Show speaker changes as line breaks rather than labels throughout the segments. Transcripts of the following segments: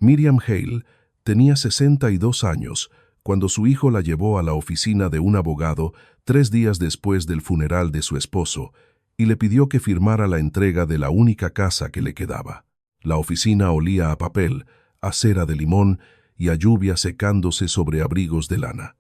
Miriam Hale tenía 62 años cuando su hijo la llevó a la oficina de un abogado 3 días después del funeral de su esposo y le pidió que firmara la entrega de la única casa que le quedaba. La oficina olía a papel, a cera de limón y a lluvia secándose sobre abrigos de lana.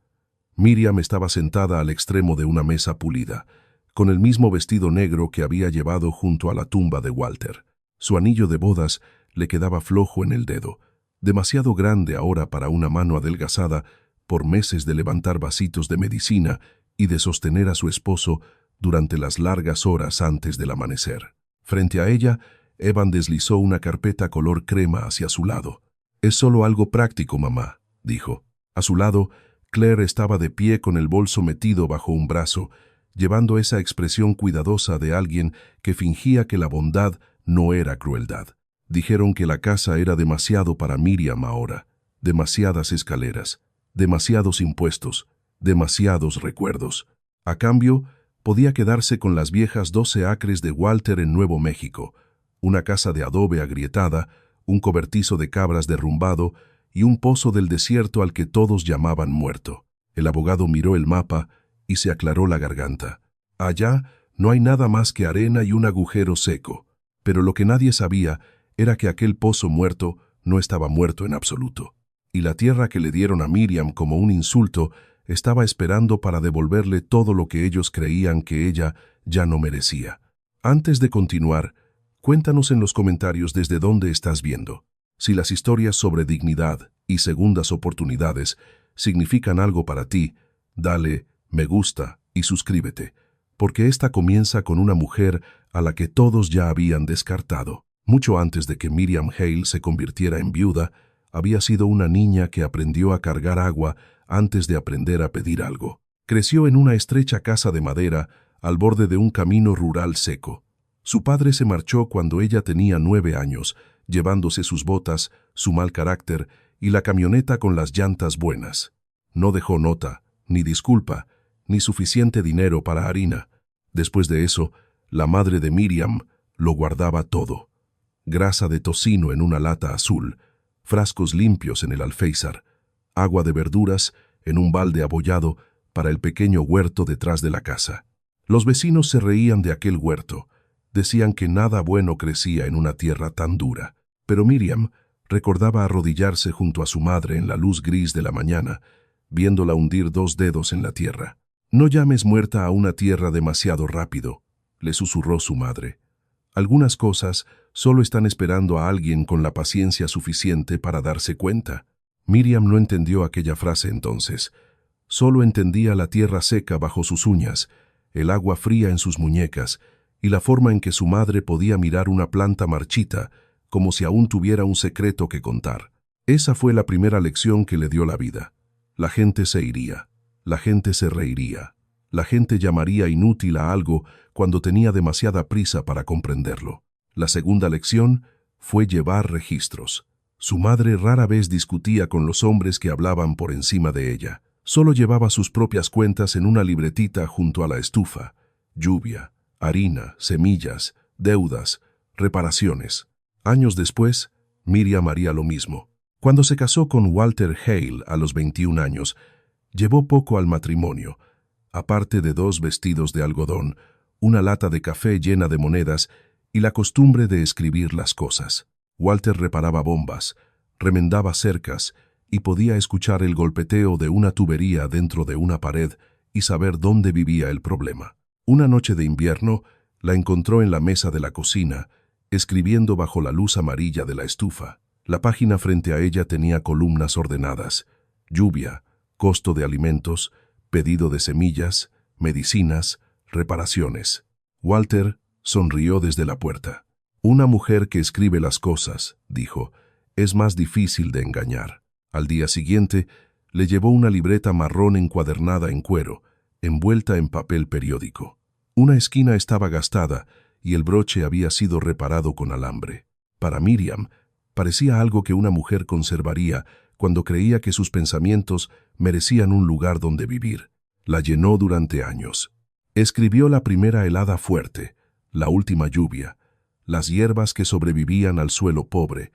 Miriam estaba sentada al extremo de una mesa pulida, con el mismo vestido negro que había llevado junto a la tumba de Walter. Su anillo de bodas le quedaba flojo en el dedo, demasiado grande ahora para una mano adelgazada por meses de levantar vasitos de medicina y de sostener a su esposo durante las largas horas antes del amanecer. Frente a ella, Evan deslizó una carpeta color crema hacia su lado. «Es solo algo práctico, mamá», dijo. A su lado, Claire estaba de pie con el bolso metido bajo un brazo, llevando esa expresión cuidadosa de alguien que fingía que la bondad no era crueldad. Dijeron que la casa era demasiado para Miriam ahora, demasiadas escaleras, demasiados impuestos, demasiados recuerdos. A cambio, podía quedarse con las viejas 12 acres de Walter en Nuevo México, una casa de adobe agrietada, un cobertizo de cabras derrumbado y un pozo del desierto al que todos llamaban muerto. El abogado miró el mapa y se aclaró la garganta. Allá no hay nada más que arena y un agujero seco, pero lo que nadie sabía era que aquel pozo muerto no estaba muerto en absoluto, y la tierra que le dieron a Miriam como un insulto estaba esperando para devolverle todo lo que ellos creían que ella ya no merecía. Antes de continuar, cuéntanos en los comentarios desde dónde estás viendo. Si las historias sobre dignidad y segundas oportunidades significan algo para ti, dale me gusta y suscríbete, porque esta comienza con una mujer a la que todos ya habían descartado. Mucho antes de que Miriam Hale se convirtiera en viuda, había sido una niña que aprendió a cargar agua antes de aprender a pedir algo. Creció en una estrecha casa de madera al borde de un camino rural seco. Su padre se marchó cuando ella tenía 9 años, llevándose sus botas, su mal carácter y la camioneta con las llantas buenas. No dejó nota, ni disculpa, ni suficiente dinero para harina. Después de eso, la madre de Miriam lo guardaba todo. Grasa de tocino en una lata azul, frascos limpios en el alféizar, agua de verduras en un balde abollado para el pequeño huerto detrás de la casa. Los vecinos se reían de aquel huerto. Decían que nada bueno crecía en una tierra tan dura. Pero Miriam recordaba arrodillarse junto a su madre en la luz gris de la mañana, viéndola hundir 2 dedos en la tierra. «No llames muerta a una tierra demasiado rápido», le susurró su madre. «Algunas cosas solo están esperando a alguien con la paciencia suficiente para darse cuenta». Miriam no entendió aquella frase entonces. Solo entendía la tierra seca bajo sus uñas, el agua fría en sus muñecas y la forma en que su madre podía mirar una planta marchita como si aún tuviera un secreto que contar. Esa fue la primera lección que le dio la vida. La gente se iría, la gente se reiría, la gente llamaría inútil a algo cuando tenía demasiada prisa para comprenderlo. La segunda lección fue llevar registros. Su madre rara vez discutía con los hombres que hablaban por encima de ella. Solo llevaba sus propias cuentas en una libretita junto a la estufa. Lluvia, harina, semillas, deudas, reparaciones. Años después, Miriam haría lo mismo. Cuando se casó con Walter Hale a los 21 años, llevó poco al matrimonio, aparte de 2 vestidos de algodón, una lata de café llena de monedas y la costumbre de escribir las cosas. Walter reparaba bombas, remendaba cercas y podía escuchar el golpeteo de una tubería dentro de una pared y saber dónde vivía el problema. Una noche de invierno, la encontró en la mesa de la cocina, escribiendo bajo la luz amarilla de la estufa. La página frente a ella tenía columnas ordenadas: lluvia, costo de alimentos, pedido de semillas, medicinas, reparaciones. Walter sonrió desde la puerta. «Una mujer que escribe las cosas», dijo, «es más difícil de engañar». Al día siguiente, le llevó una libreta marrón encuadernada en cuero, envuelta en papel periódico. Una esquina estaba gastada y el broche había sido reparado con alambre. Para Miriam, parecía algo que una mujer conservaría cuando creía que sus pensamientos merecían un lugar donde vivir. La llenó durante años. Escribió la primera helada fuerte, la última lluvia, las hierbas que sobrevivían al suelo pobre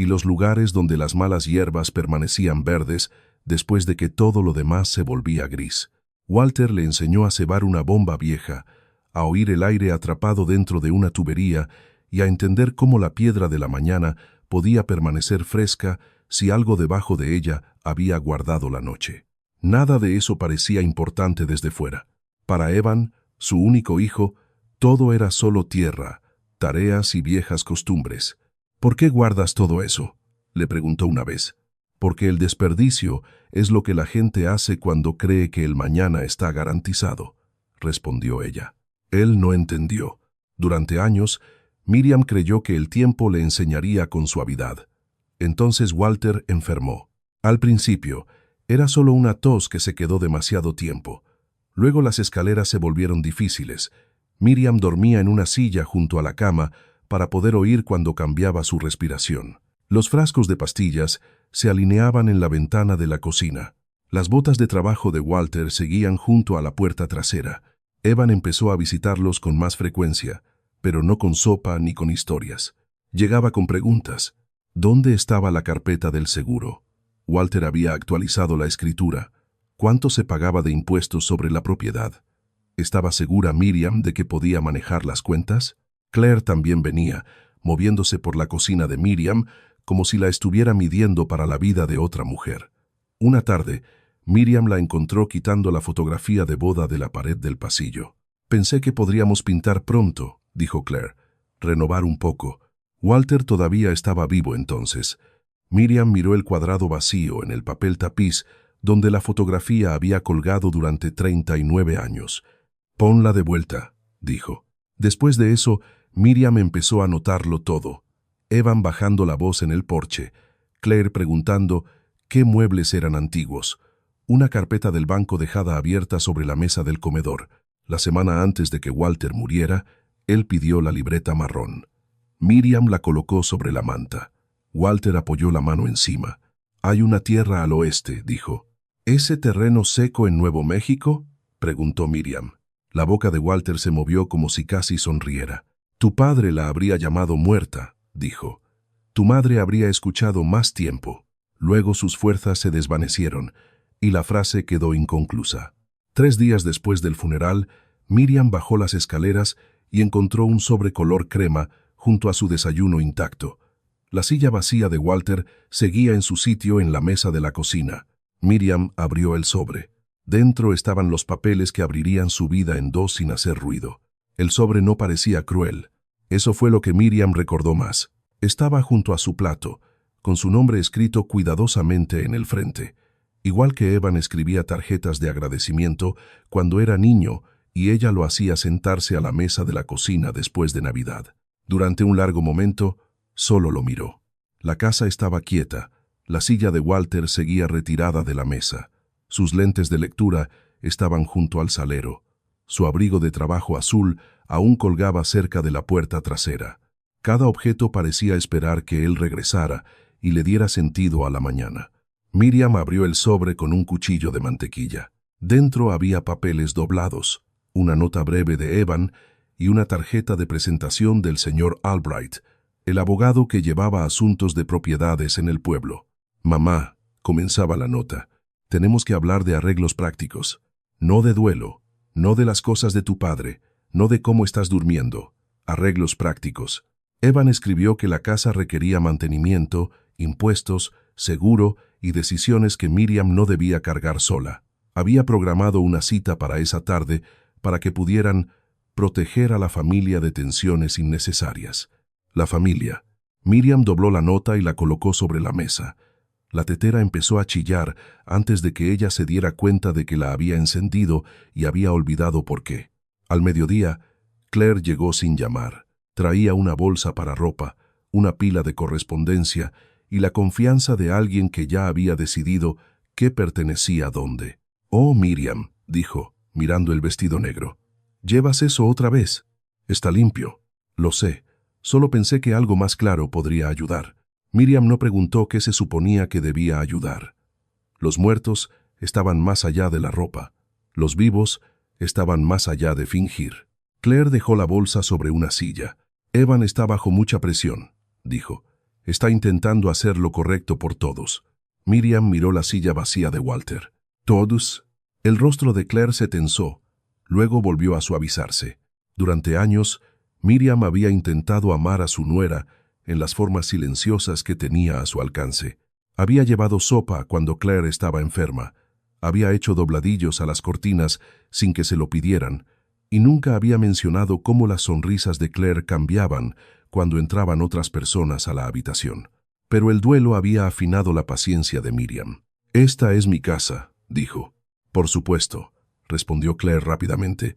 y los lugares donde las malas hierbas permanecían verdes después de que todo lo demás se volvía gris. Walter le enseñó a cebar una bomba vieja, a oír el aire atrapado dentro de una tubería y a entender cómo la piedra de la mañana podía permanecer fresca si algo debajo de ella había guardado la noche. Nada de eso parecía importante desde fuera. Para Evan, su único hijo, todo era solo tierra, tareas y viejas costumbres. ¿Por qué guardas todo eso?, le preguntó una vez. Porque el desperdicio es lo que la gente hace cuando cree que el mañana está garantizado, respondió ella. Él no entendió. Durante años, Miriam creyó que el tiempo le enseñaría con suavidad. Entonces Walter enfermó. Al principio, era solo una tos que se quedó demasiado tiempo. Luego las escaleras se volvieron difíciles. Miriam dormía en una silla junto a la cama para poder oír cuando cambiaba su respiración. Los frascos de pastillas se alineaban en la ventana de la cocina. Las botas de trabajo de Walter seguían junto a la puerta trasera. Evan empezó a visitarlos con más frecuencia, pero no con sopa ni con historias. Llegaba con preguntas. ¿Dónde estaba la carpeta del seguro? Walter había actualizado la escritura. ¿Cuánto se pagaba de impuestos sobre la propiedad? ¿Estaba segura Miriam de que podía manejar las cuentas? Claire también venía, moviéndose por la cocina de Miriam, como si la estuviera midiendo para la vida de otra mujer. Una tarde, Miriam la encontró quitando la fotografía de boda de la pared del pasillo. «Pensé que podríamos pintar pronto», dijo Claire. «Renovar un poco». Walter todavía estaba vivo entonces. Miriam miró el cuadrado vacío en el papel tapiz donde la fotografía había colgado durante 39 años. «Ponla de vuelta», dijo. Después de eso, Miriam empezó a notarlo todo. Evan bajando la voz en el porche, Claire preguntando qué muebles eran antiguos, una carpeta del banco dejada abierta sobre la mesa del comedor. La semana antes de que Walter muriera, él pidió la libreta marrón. Miriam la colocó sobre la manta. Walter apoyó la mano encima. «Hay una tierra al oeste», dijo. «¿Ese terreno seco en Nuevo México?», preguntó Miriam. La boca de Walter se movió como si casi sonriera. «Tu padre la habría llamado muerta», dijo. «Tu madre habría escuchado más tiempo». Luego sus fuerzas se desvanecieron y la frase quedó inconclusa. 3 días después del funeral, Miriam bajó las escaleras y encontró un sobre color crema junto a su desayuno intacto. La silla vacía de Walter seguía en su sitio en la mesa de la cocina. Miriam abrió el sobre. Dentro estaban los papeles que abrirían su vida en dos sin hacer ruido. El sobre no parecía cruel. Eso fue lo que Miriam recordó más. Estaba junto a su plato, con su nombre escrito cuidadosamente en el frente. Igual que Evan escribía tarjetas de agradecimiento cuando era niño y ella lo hacía sentarse a la mesa de la cocina después de Navidad. Durante un largo momento, solo lo miró. La casa estaba quieta. La silla de Walter seguía retirada de la mesa. Sus lentes de lectura estaban junto al salero. Su abrigo de trabajo azul aún colgaba cerca de la puerta trasera. Cada objeto parecía esperar que él regresara y le diera sentido a la mañana. Miriam abrió el sobre con un cuchillo de mantequilla. Dentro había papeles doblados, una nota breve de Evan y una tarjeta de presentación del señor Albright, el abogado que llevaba asuntos de propiedades en el pueblo. «Mamá», comenzaba la nota, «tenemos que hablar de arreglos prácticos. No de duelo, no de las cosas de tu padre, no de cómo estás durmiendo. Arreglos prácticos». Evan escribió que la casa requería mantenimiento, impuestos, seguro y decisiones que Miriam no debía cargar sola. Había programado una cita para esa tarde para que pudieran proteger a la familia de tensiones innecesarias. La familia. Miriam dobló la nota y la colocó sobre la mesa. La tetera empezó a chillar antes de que ella se diera cuenta de que la había encendido y había olvidado por qué. Al mediodía, Claire llegó sin llamar. Traía una bolsa para ropa, una pila de correspondencia y la confianza de alguien que ya había decidido qué pertenecía a dónde. «Oh, Miriam», dijo, mirando el vestido negro. «¿Llevas eso otra vez?» «Está limpio». «Lo sé. Solo pensé que algo más claro podría ayudar». Miriam no preguntó qué se suponía que debía ayudar. Los muertos estaban más allá de la ropa. Los vivos estaban más allá de fingir. Claire dejó la bolsa sobre una silla. «Evan está bajo mucha presión», dijo. Está intentando hacer lo correcto por todos. Miriam miró la silla vacía de Walter. ¿Todos? El rostro de Claire se tensó. Luego volvió a suavizarse. Durante años, Miriam había intentado amar a su nuera en las formas silenciosas que tenía a su alcance. Había llevado sopa cuando Claire estaba enferma. Había hecho dobladillos a las cortinas sin que se lo pidieran, y nunca había mencionado cómo las sonrisas de Claire cambiaban cuando entraban otras personas a la habitación. Pero el duelo había afinado la paciencia de Miriam. «Esta es mi casa», dijo. «Por supuesto», respondió Claire rápidamente.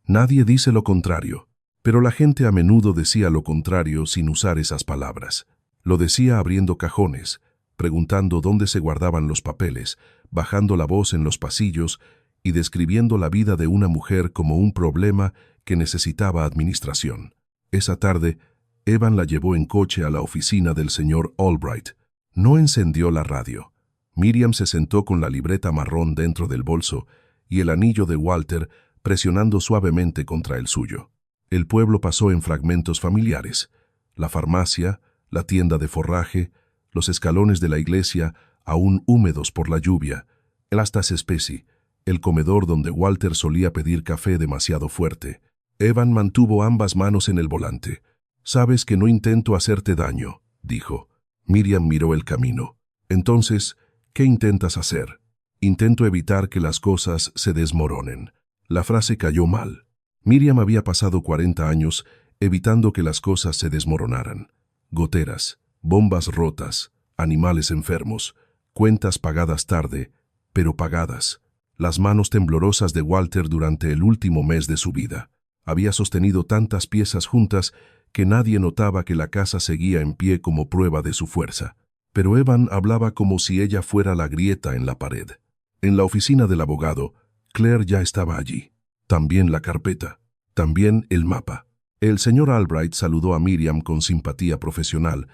«Nadie dice lo contrario». Pero la gente a menudo decía lo contrario sin usar esas palabras. Lo decía abriendo cajones, preguntando dónde se guardaban los papeles, bajando la voz en los pasillos y describiendo la vida de una mujer como un problema que necesitaba administración. Esa tarde, Evan la llevó en coche a la oficina del señor Albright. No encendió la radio. Miriam se sentó con la libreta marrón dentro del bolso y el anillo de Walter presionando suavemente contra el suyo. El pueblo pasó en fragmentos familiares. La farmacia, la tienda de forraje, los escalones de la iglesia, aún húmedos por la lluvia, el Astas Specie, el comedor donde Walter solía pedir café demasiado fuerte. Evan mantuvo ambas manos en el volante. «Sabes que no intento hacerte daño», dijo. Miriam miró el camino. «Entonces, ¿qué intentas hacer?» «Intento evitar que las cosas se desmoronen». La frase cayó mal. Miriam había pasado 40 años evitando que las cosas se desmoronaran. Goteras, bombas rotas, animales enfermos, cuentas pagadas tarde, pero pagadas. Las manos temblorosas de Walter durante el último mes de su vida. Había sostenido tantas piezas juntas que nadie notaba que la casa seguía en pie como prueba de su fuerza. Pero Evan hablaba como si ella fuera la grieta en la pared. En la oficina del abogado, Claire ya estaba allí. También la carpeta. También el mapa. El señor Albright saludó a Miriam con simpatía profesional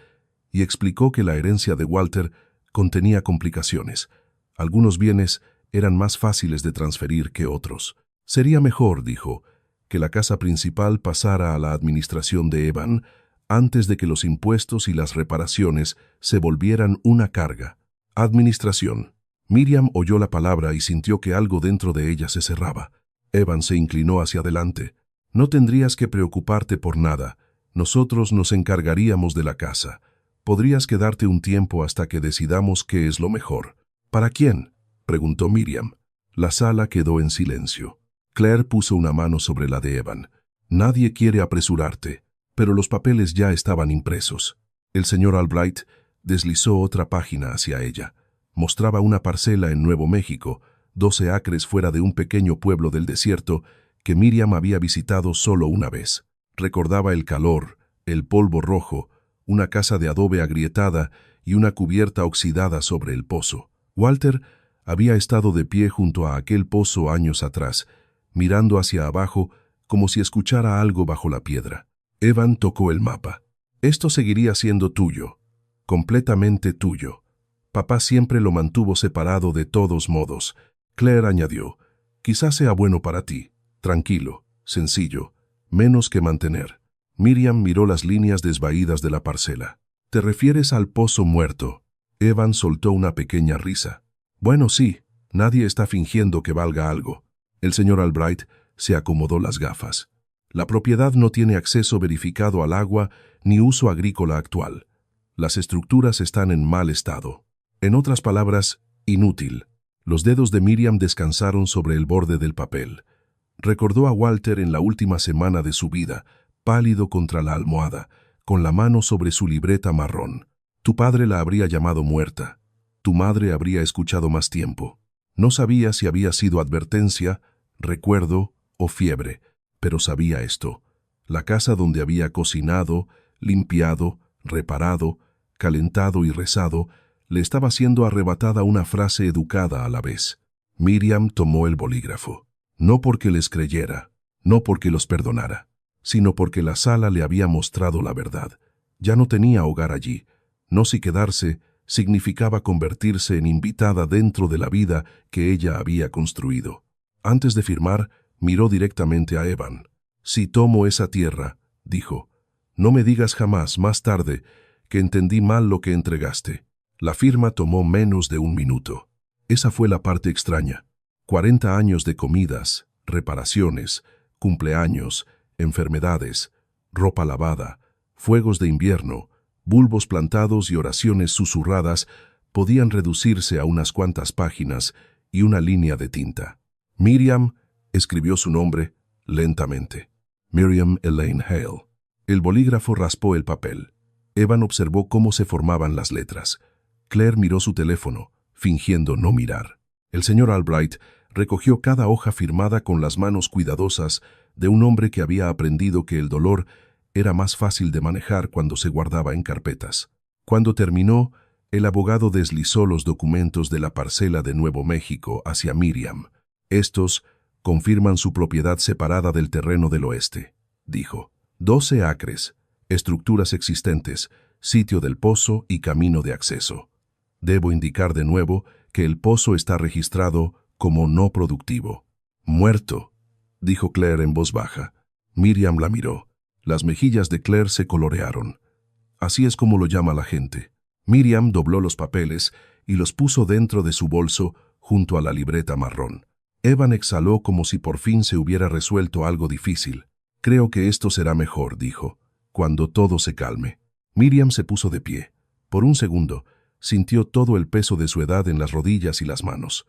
y explicó que la herencia de Walter contenía complicaciones. Algunos bienes eran más fáciles de transferir que otros. Sería mejor, dijo, que la casa principal pasara a la administración de Evan antes de que los impuestos y las reparaciones se volvieran una carga. Administración. Miriam oyó la palabra y sintió que algo dentro de ella se cerraba. Evan se inclinó hacia adelante. «No tendrías que preocuparte por nada. Nosotros nos encargaríamos de la casa. Podrías quedarte un tiempo hasta que decidamos qué es lo mejor». «¿Para quién?», preguntó Miriam. La sala quedó en silencio. Claire puso una mano sobre la de Evan. «Nadie quiere apresurarte, pero los papeles ya estaban impresos». El señor Albright deslizó otra página hacia ella. Mostraba una parcela en Nuevo México, 12 acres fuera de un pequeño pueblo del desierto que Miriam había visitado solo una vez. Recordaba el calor, el polvo rojo, una casa de adobe agrietada y una cubierta oxidada sobre el pozo. Walter había estado de pie junto a aquel pozo años atrás, mirando hacia abajo como si escuchara algo bajo la piedra. Evan tocó el mapa. «Esto seguiría siendo tuyo, completamente tuyo. Papá siempre lo mantuvo separado de todos modos». Claire añadió, «Quizás sea bueno para ti, tranquilo, sencillo, menos que mantener». Miriam miró las líneas desvaídas de la parcela. «¿Te refieres al pozo muerto?» Evan soltó una pequeña risa. «Bueno, sí, nadie está fingiendo que valga algo». El señor Albright se acomodó las gafas. «La propiedad no tiene acceso verificado al agua ni uso agrícola actual. Las estructuras están en mal estado. En otras palabras, inútil». Los dedos de Miriam descansaron sobre el borde del papel. Recordó a Walter en la última semana de su vida, pálido contra la almohada, con la mano sobre su libreta marrón. Tu padre la habría llamado muerta. Tu madre habría escuchado más tiempo. No sabía si había sido advertencia, recuerdo o fiebre, pero sabía esto. La casa donde había cocinado, limpiado, reparado, calentado y rezado, le estaba siendo arrebatada una frase educada a la vez. Miriam tomó el bolígrafo. No porque les creyera, no porque los perdonara, sino porque la sala le había mostrado la verdad. Ya no tenía hogar allí. No si quedarse significaba convertirse en invitada dentro de la vida que ella había construido. Antes de firmar, miró directamente a Evan. «Si tomo esa tierra», dijo, «no me digas jamás más tarde que entendí mal lo que entregaste. La firma tomó menos de 1 minuto. Esa fue la parte extraña. 40 años de comidas, reparaciones, cumpleaños, enfermedades, ropa lavada, fuegos de invierno, bulbos plantados y oraciones susurradas podían reducirse a unas cuantas páginas y una línea de tinta. Miriam escribió su nombre lentamente. Miriam Elaine Hale. El bolígrafo raspó el papel. Evan observó cómo se formaban las letras. Claire miró su teléfono, fingiendo no mirar. El señor Albright recogió cada hoja firmada con las manos cuidadosas de un hombre que había aprendido que el dolor era más fácil de manejar cuando se guardaba en carpetas. Cuando terminó, el abogado deslizó los documentos de la parcela de Nuevo México hacia Miriam. Estos confirman su propiedad separada del terreno del oeste, dijo. 12 acres, estructuras existentes, sitio del pozo y camino de acceso. Debo indicar de nuevo que el pozo está registrado como no productivo. Muerto, dijo Claire en voz baja. Miriam la miró. Las mejillas de Claire se colorearon. Así es como lo llama la gente. Miriam dobló los papeles y los puso dentro de su bolso junto a la libreta marrón. Evan exhaló como si por fin se hubiera resuelto algo difícil. Creo que esto será mejor, dijo, cuando todo se calme. Miriam se puso de pie. Por un segundo, sintió todo el peso de su edad en las rodillas y las manos.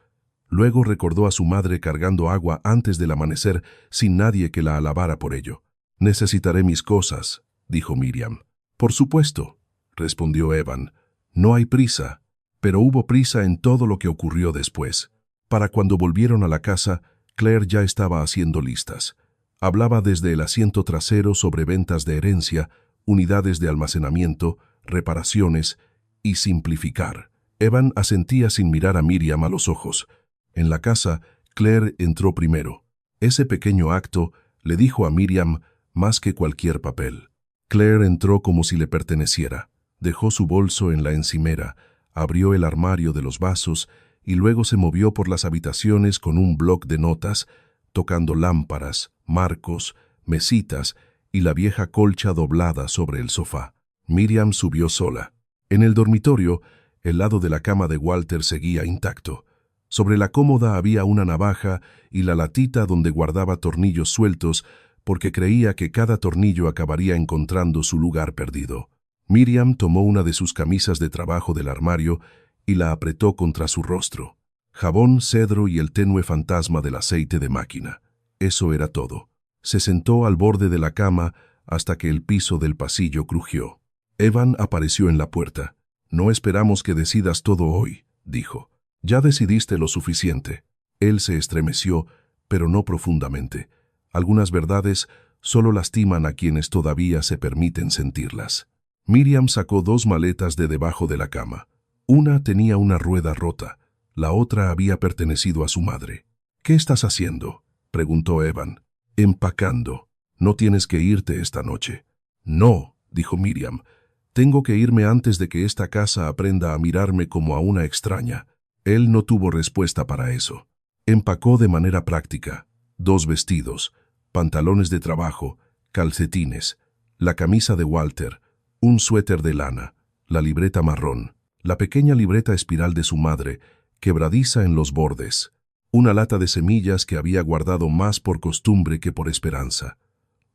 Luego recordó a su madre cargando agua antes del amanecer sin nadie que la alabara por ello. «Necesitaré mis cosas», dijo Miriam. «Por supuesto», respondió Evan. «No hay prisa». Pero hubo prisa en todo lo que ocurrió después. Para cuando volvieron a la casa, Claire ya estaba haciendo listas. Hablaba desde el asiento trasero sobre ventas de herencia, unidades de almacenamiento, reparaciones y simplificar. Evan asentía sin mirar a Miriam a los ojos. En la casa, Claire entró primero. Ese pequeño acto le dijo a Miriam más que cualquier papel. Claire entró como si le perteneciera. Dejó su bolso en la encimera, abrió el armario de los vasos y luego se movió por las habitaciones con un bloc de notas, tocando lámparas, marcos, mesitas y la vieja colcha doblada sobre el sofá. Miriam subió sola. En el dormitorio, el lado de la cama de Walter seguía intacto. Sobre la cómoda había una navaja y la latita donde guardaba tornillos sueltos porque creía que cada tornillo acabaría encontrando su lugar perdido. Miriam tomó una de sus camisas de trabajo del armario y la apretó contra su rostro. Jabón, cedro y el tenue fantasma del aceite de máquina. Eso era todo. Se sentó al borde de la cama hasta que el piso del pasillo crujió. Evan apareció en la puerta. «No esperamos que decidas todo hoy», dijo. «Ya decidiste lo suficiente». Él se estremeció, pero no profundamente. Algunas verdades solo lastiman a quienes todavía se permiten sentirlas. Miriam sacó 2 maletas de debajo de la cama. Una tenía una rueda rota, la otra había pertenecido a su madre. «¿Qué estás haciendo?», preguntó Evan. «Empacando. No tienes que irte esta noche». «No», dijo Miriam. «Tengo que irme antes de que esta casa aprenda a mirarme como a una extraña». Él no tuvo respuesta para eso. Empacó de manera práctica. 2 vestidos, pantalones de trabajo, calcetines, la camisa de Walter, un suéter de lana, la libreta marrón, la pequeña libreta espiral de su madre, quebradiza en los bordes, una lata de semillas que había guardado más por costumbre que por esperanza,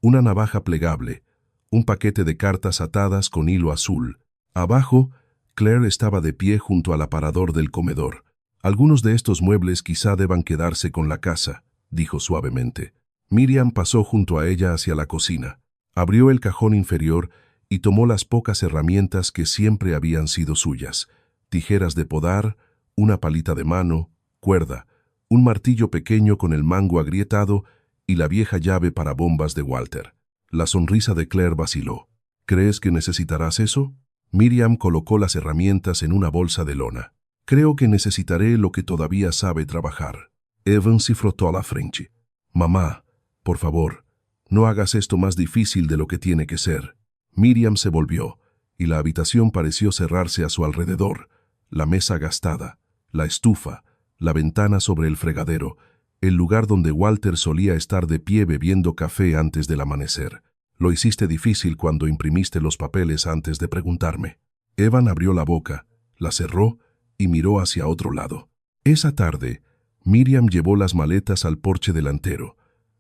una navaja plegable, un paquete de cartas atadas con hilo azul. Abajo, Claire estaba de pie junto al aparador del comedor. «Algunos de estos muebles quizá deban quedarse con la casa», dijo suavemente. Miriam pasó junto a ella hacia la cocina, abrió el cajón inferior y tomó las pocas herramientas que siempre habían sido suyas: tijeras de podar, una palita de mano, cuerda, un martillo pequeño con el mango agrietado y la vieja llave para bombas de Walter. La sonrisa de Claire vaciló. «¿Crees que necesitarás eso?» Miriam colocó las herramientas en una bolsa de lona. «Creo que necesitaré lo que todavía sabe trabajar». Evan se frotó la frente. «Mamá, por favor, no hagas esto más difícil de lo que tiene que ser». Miriam se volvió, y la habitación pareció cerrarse a su alrededor. La mesa gastada, la estufa, la ventana sobre el fregadero, el lugar donde Walter solía estar de pie bebiendo café antes del amanecer. Lo hiciste difícil cuando imprimiste los papeles antes de preguntarme. Evan abrió la boca, la cerró y miró hacia otro lado. Esa tarde, Miriam llevó las maletas al porche delantero.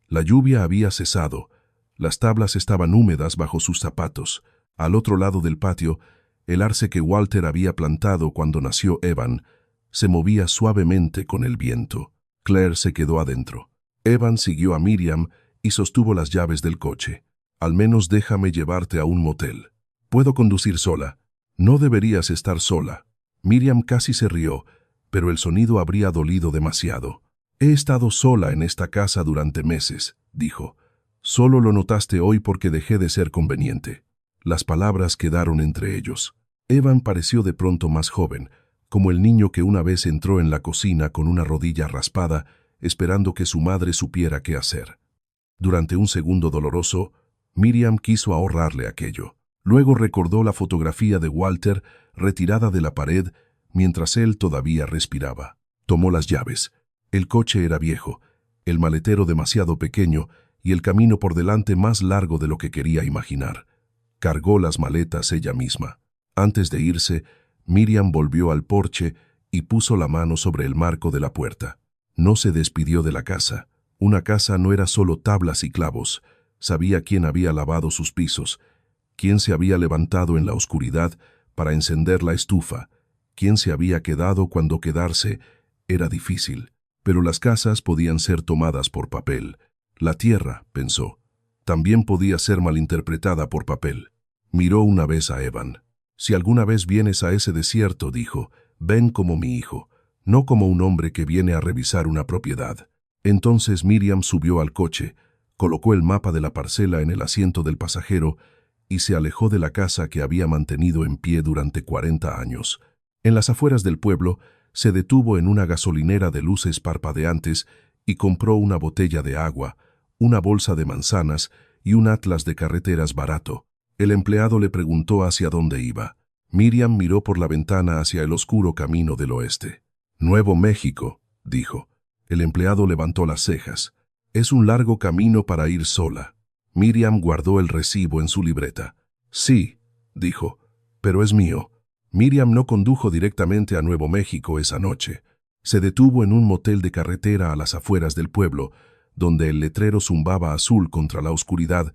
La lluvia había cesado. Las tablas estaban húmedas bajo sus zapatos. Al otro lado del patio, el arce que Walter había plantado cuando nació Evan se movía suavemente con el viento. Claire se quedó adentro. Evan siguió a Miriam y sostuvo las llaves del coche. Al menos déjame llevarte a un motel. Puedo conducir sola. No deberías estar sola. Miriam casi se rió, pero el sonido habría dolido demasiado. He estado sola en esta casa durante meses, dijo. Solo lo notaste hoy porque dejé de ser conveniente. Las palabras quedaron entre ellos. Evan pareció de pronto más joven, como el niño que una vez entró en la cocina con una rodilla raspada, esperando que su madre supiera qué hacer. Durante un segundo doloroso, Miriam quiso ahorrarle aquello. Luego recordó la fotografía de Walter retirada de la pared mientras él todavía respiraba. Tomó las llaves. El coche era viejo, el maletero demasiado pequeño y el camino por delante más largo de lo que quería imaginar. Cargó las maletas ella misma. Antes de irse, Miriam volvió al porche y puso la mano sobre el marco de la puerta. No se despidió de la casa. Una casa no era solo tablas y clavos. Sabía quién había lavado sus pisos, quién se había levantado en la oscuridad para encender la estufa, quién se había quedado cuando quedarse era difícil. Pero las casas podían ser tomadas por papel. La tierra, pensó, también podía ser malinterpretada por papel. Miró una vez a Evan. Si alguna vez vienes a ese desierto, dijo, ven como mi hijo, no como un hombre que viene a revisar una propiedad. Entonces Miriam subió al coche, colocó el mapa de la parcela en el asiento del pasajero y se alejó de la casa que había mantenido en pie durante 40 años. En las afueras del pueblo, se detuvo en una gasolinera de luces parpadeantes y compró una botella de agua, una bolsa de manzanas y un atlas de carreteras barato. El empleado le preguntó hacia dónde iba. Miriam miró por la ventana hacia el oscuro camino del oeste. Nuevo México, dijo. El empleado levantó las cejas. Es un largo camino para ir sola. Miriam guardó el recibo en su libreta. Sí, dijo, pero es mío. Miriam no condujo directamente a Nuevo México esa noche. Se detuvo en un motel de carretera a las afueras del pueblo, donde el letrero zumbaba azul contra la oscuridad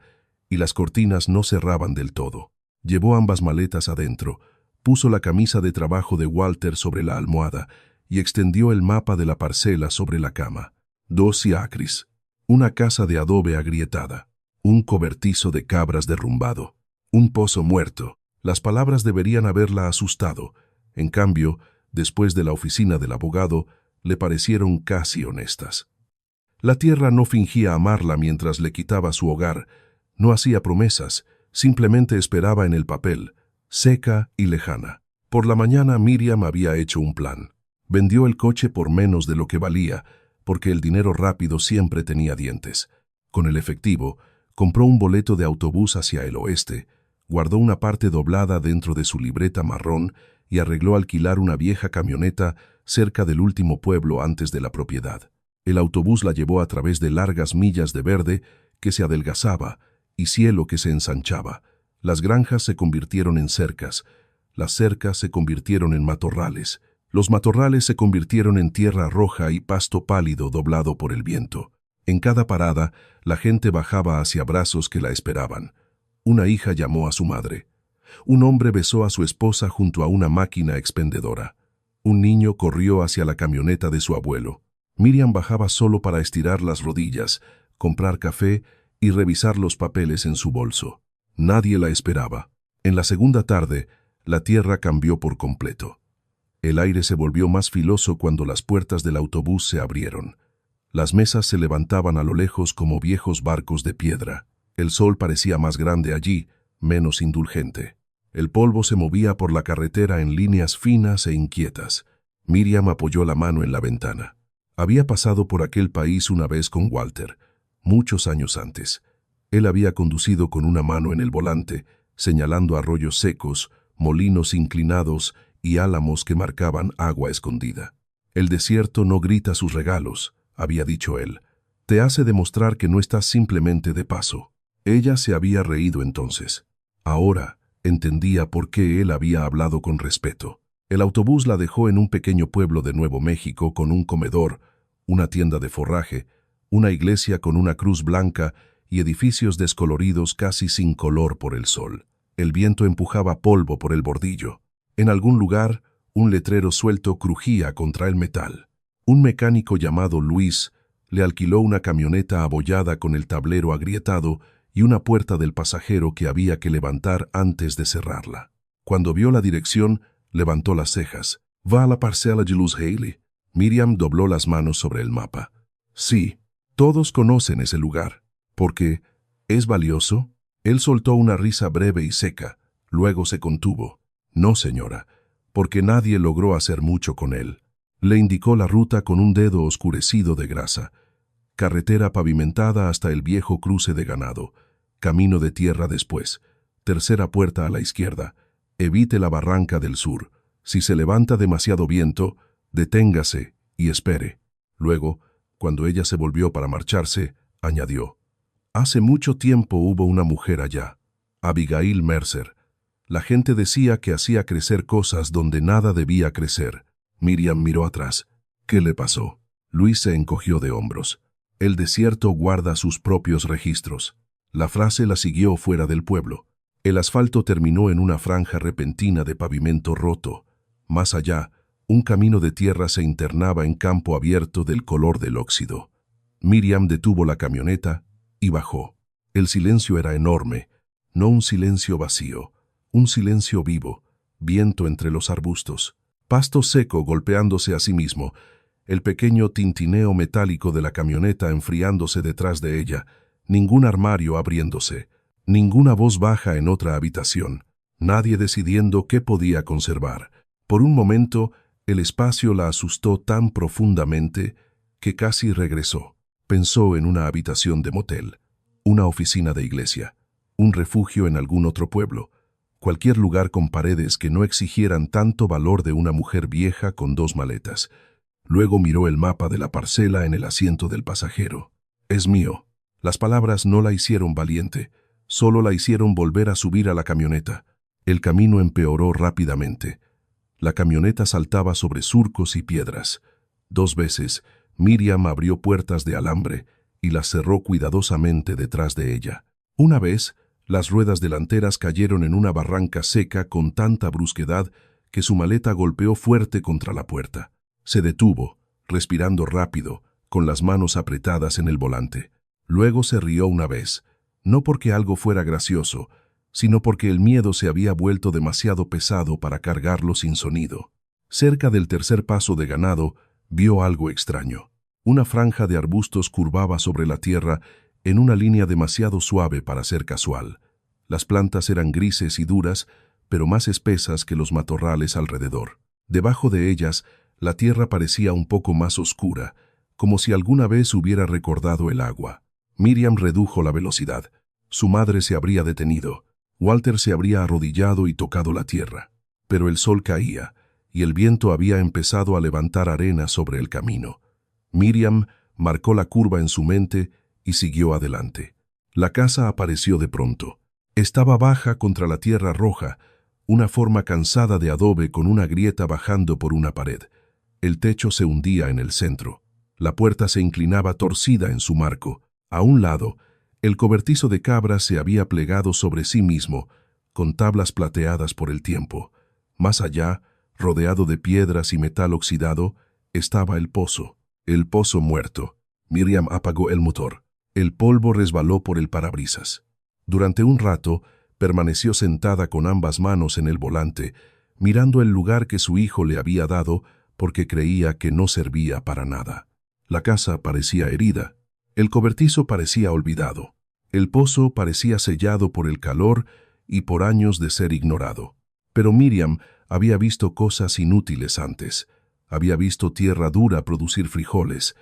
y las cortinas no cerraban del todo. Llevó ambas maletas adentro, puso la camisa de trabajo de Walter sobre la almohada y extendió el mapa de la parcela sobre la cama. 2 acres, una casa de adobe agrietada, un cobertizo de cabras derrumbado, un pozo muerto. Las palabras deberían haberla asustado. En cambio, después de la oficina del abogado, le parecieron casi honestas. La tierra no fingía amarla mientras le quitaba su hogar, no hacía promesas, simplemente esperaba en el papel, seca y lejana. Por la mañana Miriam había hecho un plan. Vendió el coche por menos de lo que valía, porque el dinero rápido siempre tenía dientes. Con el efectivo, compró un boleto de autobús hacia el oeste, guardó una parte doblada dentro de su libreta marrón y arregló alquilar una vieja camioneta cerca del último pueblo antes de la propiedad. El autobús la llevó a través de largas millas de verde que se adelgazaba y cielo que se ensanchaba. Las granjas se convirtieron en cercas, las cercas se convirtieron en matorrales, los matorrales se convirtieron en tierra roja y pasto pálido doblado por el viento. En cada parada, la gente bajaba hacia brazos que la esperaban. Una hija llamó a su madre. Un hombre besó a su esposa junto a una máquina expendedora. Un niño corrió hacia la camioneta de su abuelo. Miriam bajaba solo para estirar las rodillas, comprar café y revisar los papeles en su bolso. Nadie la esperaba. En la segunda tarde, la tierra cambió por completo. El aire se volvió más filoso cuando las puertas del autobús se abrieron. Las mesas se levantaban a lo lejos como viejos barcos de piedra. El sol parecía más grande allí, menos indulgente. El polvo se movía por la carretera en líneas finas e inquietas. Miriam apoyó la mano en la ventana. Había pasado por aquel país una vez con Walter, muchos años antes. Él había conducido con una mano en el volante, señalando arroyos secos, molinos inclinados y álamos que marcaban agua escondida. El desierto no grita sus regalos, había dicho él. Te hace demostrar que no estás simplemente de paso. Ella se había reído entonces. Ahora entendía por qué él había hablado con respeto. El autobús la dejó en un pequeño pueblo de Nuevo México con un comedor, una tienda de forraje, una iglesia con una cruz blanca y edificios descoloridos casi sin color por el sol. El viento empujaba polvo por el bordillo. En algún lugar, un letrero suelto crujía contra el metal. Un mecánico llamado Luis le alquiló una camioneta abollada con el tablero agrietado y una puerta del pasajero que había que levantar antes de cerrarla. Cuando vio la dirección, levantó las cejas. «¿Va a la parcela de Luz Haley?» Miriam dobló las manos sobre el mapa. «Sí, todos conocen ese lugar. ¿Por qué? ¿Es valioso?» Él soltó una risa breve y seca. Luego se contuvo. «No, señora, porque nadie logró hacer mucho con él». Le indicó la ruta con un dedo oscurecido de grasa. Carretera pavimentada hasta el viejo cruce de ganado. Camino de tierra después. Tercera puerta a la izquierda. Evite la barranca del sur. Si se levanta demasiado viento, deténgase y espere. Luego, cuando ella se volvió para marcharse, añadió: «Hace mucho tiempo hubo una mujer allá, Abigail Mercer. La gente decía que hacía crecer cosas donde nada debía crecer». Miriam miró atrás. ¿Qué le pasó? Luis se encogió de hombros. «El desierto guarda sus propios registros». La frase la siguió fuera del pueblo. El asfalto terminó en una franja repentina de pavimento roto. Más allá, un camino de tierra se internaba en campo abierto del color del óxido. Miriam detuvo la camioneta y bajó. El silencio era enorme, no un silencio vacío, un silencio vivo, viento entre los arbustos, pasto seco golpeándose a sí mismo, el pequeño tintineo metálico de la camioneta enfriándose detrás de ella, ningún armario abriéndose, ninguna voz baja en otra habitación, nadie decidiendo qué podía conservar. Por un momento, el espacio la asustó tan profundamente que casi regresó. Pensó en una habitación de motel, una oficina de iglesia, un refugio en algún otro pueblo, cualquier lugar con paredes que no exigieran tanto valor de una mujer vieja con 2 maletas. Luego miró el mapa de la parcela en el asiento del pasajero. «Es mío». Las palabras no la hicieron valiente, solo la hicieron volver a subir a la camioneta. El camino empeoró rápidamente. La camioneta saltaba sobre surcos y piedras. 2 veces, Miriam abrió puertas de alambre y las cerró cuidadosamente detrás de ella. Una vez, las ruedas delanteras cayeron en una barranca seca con tanta brusquedad que su maleta golpeó fuerte contra la puerta. Se detuvo, respirando rápido, con las manos apretadas en el volante. Luego se rió una vez, no porque algo fuera gracioso, sino porque el miedo se había vuelto demasiado pesado para cargarlo sin sonido. Cerca del tercer paso de ganado, vio algo extraño. Una franja de arbustos curvaba sobre la tierra en una línea demasiado suave para ser casual. Las plantas eran grises y duras, pero más espesas que los matorrales alrededor. Debajo de ellas, la tierra parecía un poco más oscura, como si alguna vez hubiera recordado el agua. Miriam redujo la velocidad. Su madre se habría detenido. Walter se habría arrodillado y tocado la tierra. Pero el sol caía, y el viento había empezado a levantar arena sobre el camino. Miriam marcó la curva en su mente y siguió adelante. La casa apareció de pronto. Estaba baja contra la tierra roja, una forma cansada de adobe con una grieta bajando por una pared. El techo se hundía en el centro. La puerta se inclinaba torcida en su marco. A un lado, el cobertizo de cabra se había plegado sobre sí mismo, con tablas plateadas por el tiempo. Más allá, rodeado de piedras y metal oxidado, estaba el pozo muerto. Miriam apagó el motor. El polvo resbaló por el parabrisas. Durante un rato, permaneció sentada con ambas manos en el volante, mirando el lugar que su hijo le había dado porque creía que no servía para nada. La casa parecía herida. El cobertizo parecía olvidado. El pozo parecía sellado por el calor y por años de ser ignorado. Pero Miriam había visto cosas inútiles antes. Había visto tierra dura producir frijoles.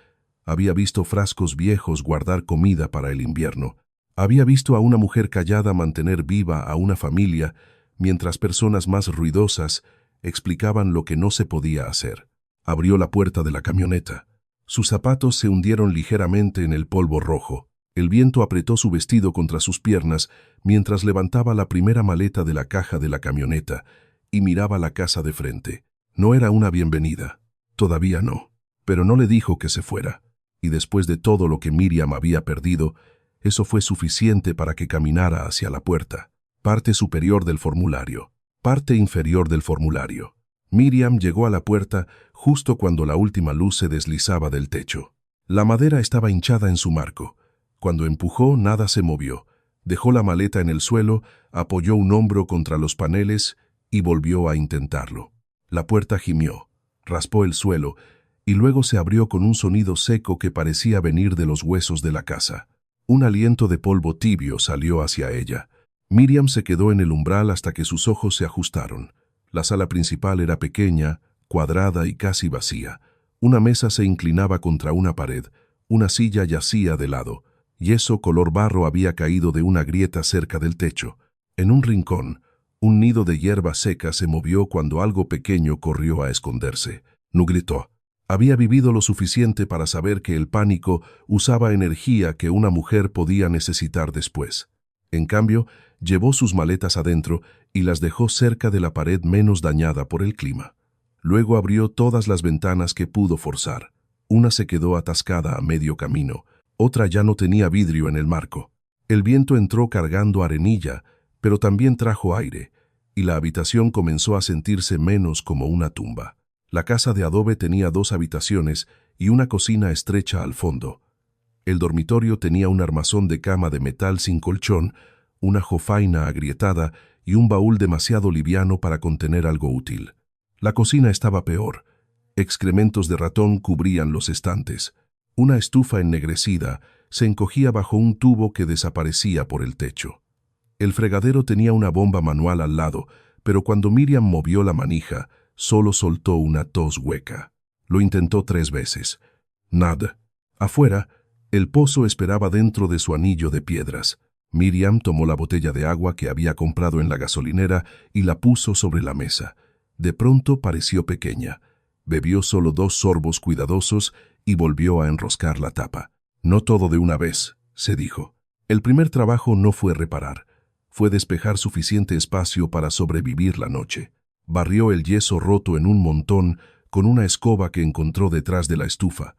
Había visto frascos viejos guardar comida para el invierno. Había visto a una mujer callada mantener viva a una familia, mientras personas más ruidosas explicaban lo que no se podía hacer. Abrió la puerta de la camioneta. Sus zapatos se hundieron ligeramente en el polvo rojo. El viento apretó su vestido contra sus piernas mientras levantaba la primera maleta de la caja de la camioneta y miraba la casa de frente. No era una bienvenida. Todavía no. Pero no le dijo que se fuera. Y después de todo lo que Miriam había perdido, eso fue suficiente para que caminara hacia la puerta. Parte superior del formulario. Parte inferior del formulario. Miriam llegó a la puerta justo cuando la última luz se deslizaba del techo. La madera estaba hinchada en su marco. Cuando empujó, nada se movió. Dejó la maleta en el suelo, apoyó un hombro contra los paneles y volvió a intentarlo. La puerta gimió, raspó el suelo y luego se abrió con un sonido seco que parecía venir de los huesos de la casa. Un aliento de polvo tibio salió hacia ella. Miriam se quedó en el umbral hasta que sus ojos se ajustaron. La sala principal era pequeña, cuadrada y casi vacía. Una mesa se inclinaba contra una pared, una silla yacía de lado. Yeso color barro había caído de una grieta cerca del techo. En un rincón, un nido de hierba seca se movió cuando algo pequeño corrió a esconderse. No gritó. Había vivido lo suficiente para saber que el pánico usaba energía que una mujer podía necesitar después. En cambio, llevó sus maletas adentro y las dejó cerca de la pared menos dañada por el clima. Luego abrió todas las ventanas que pudo forzar. Una se quedó atascada a medio camino. Otra ya no tenía vidrio en el marco. El viento entró cargando arenilla, pero también trajo aire, y la habitación comenzó a sentirse menos como una tumba. La casa de adobe tenía 2 habitaciones y una cocina estrecha al fondo. El dormitorio tenía un armazón de cama de metal sin colchón, una jofaina agrietada y un baúl demasiado liviano para contener algo útil. La cocina estaba peor. Excrementos de ratón cubrían los estantes. Una estufa ennegrecida se encogía bajo un tubo que desaparecía por el techo. El fregadero tenía una bomba manual al lado, pero cuando Miriam movió la manija, solo soltó una tos hueca. Lo intentó 3 veces. Nada. Afuera, el pozo esperaba dentro de su anillo de piedras. Miriam tomó la botella de agua que había comprado en la gasolinera y la puso sobre la mesa. De pronto pareció pequeña. Bebió solo 2 sorbos cuidadosos y volvió a enroscar la tapa. No todo de una vez, se dijo. El primer trabajo no fue reparar. Fue despejar suficiente espacio para sobrevivir la noche. Barrió el yeso roto en un montón con una escoba que encontró detrás de la estufa.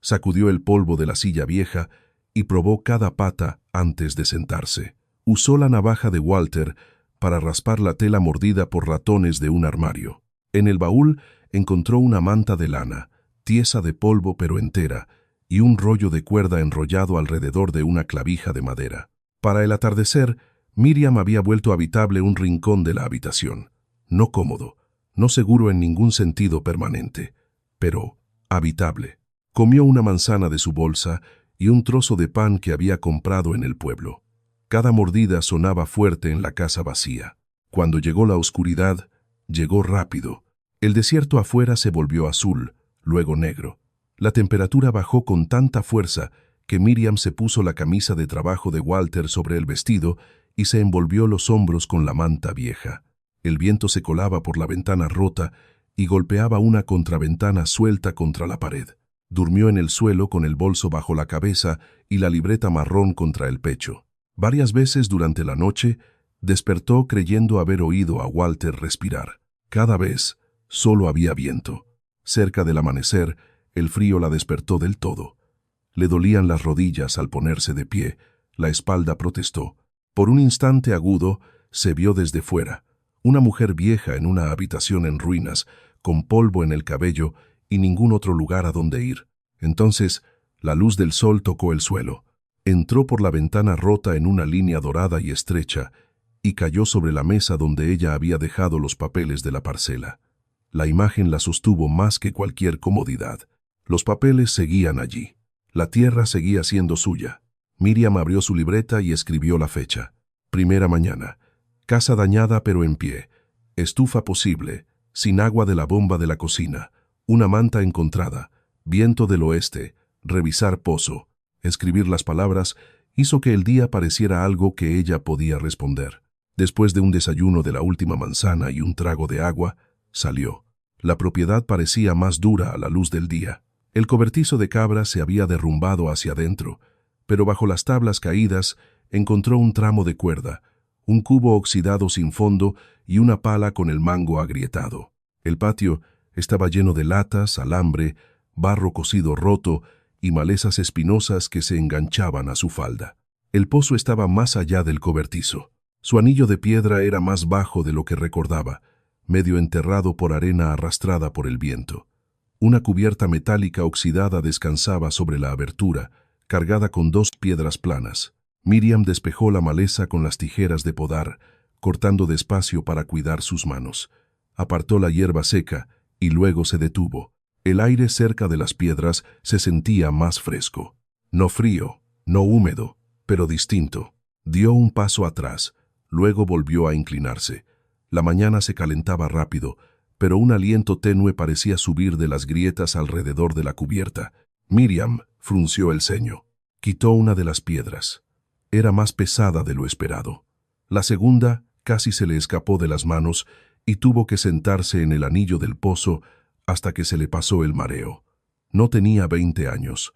Sacudió el polvo de la silla vieja y probó cada pata antes de sentarse. Usó la navaja de Walter para raspar la tela mordida por ratones de un armario. En el baúl encontró una manta de lana, tiesa de polvo pero entera, y un rollo de cuerda enrollado alrededor de una clavija de madera. Para el atardecer, Miriam había vuelto habitable un rincón de la habitación. No cómodo, no seguro en ningún sentido permanente, pero habitable. Comió una manzana de su bolsa y un trozo de pan que había comprado en el pueblo. Cada mordida sonaba fuerte en la casa vacía. Cuando llegó la oscuridad, llegó rápido. El desierto afuera se volvió azul, luego negro. La temperatura bajó con tanta fuerza que Miriam se puso la camisa de trabajo de Walter sobre el vestido y se envolvió los hombros con la manta vieja. El viento se colaba por la ventana rota y golpeaba una contraventana suelta contra la pared. Durmió en el suelo con el bolso bajo la cabeza y la libreta marrón contra el pecho. Varias veces durante la noche despertó creyendo haber oído a Walter respirar. Cada vez solo había viento. Cerca del amanecer, el frío la despertó del todo. Le dolían las rodillas al ponerse de pie. La espalda protestó. Por un instante agudo, se vio desde fuera. Una mujer vieja en una habitación en ruinas, con polvo en el cabello y ningún otro lugar a donde ir. Entonces, la luz del sol tocó el suelo. Entró por la ventana rota en una línea dorada y estrecha y cayó sobre la mesa donde ella había dejado los papeles de la parcela. La imagen la sostuvo más que cualquier comodidad. Los papeles seguían allí. La tierra seguía siendo suya. Miriam abrió su libreta y escribió la fecha. Primera mañana. Casa dañada pero en pie. Estufa posible. Sin agua de la bomba de la cocina. Una manta encontrada. Viento del oeste. Revisar pozo. Escribir las palabras hizo que el día pareciera algo que ella podía responder. Después de un desayuno de la última manzana y un trago de agua, salió. La propiedad parecía más dura a la luz del día. El cobertizo de cabra se había derrumbado hacia adentro, pero bajo las tablas caídas encontró un tramo de cuerda, un cubo oxidado sin fondo y una pala con el mango agrietado. El patio estaba lleno de latas, alambre, barro cocido roto y malezas espinosas que se enganchaban a su falda. El pozo estaba más allá del cobertizo. Su anillo de piedra era más bajo de lo que recordaba, medio enterrado por arena arrastrada por el viento. Una cubierta metálica oxidada descansaba sobre la abertura, cargada con 2 piedras planas. Miriam despejó la maleza con las tijeras de podar, cortando despacio para cuidar sus manos. Apartó la hierba seca y luego se detuvo. El aire cerca de las piedras se sentía más fresco. No frío, no húmedo, pero distinto. Dio un paso atrás, luego volvió a inclinarse. La mañana se calentaba rápido, pero un aliento tenue parecía subir de las grietas alrededor de la cubierta. Miriam frunció el ceño. Quitó una de las piedras. Era más pesada de lo esperado. La segunda casi se le escapó de las manos y tuvo que sentarse en el anillo del pozo hasta que se le pasó el mareo. No tenía 20 años.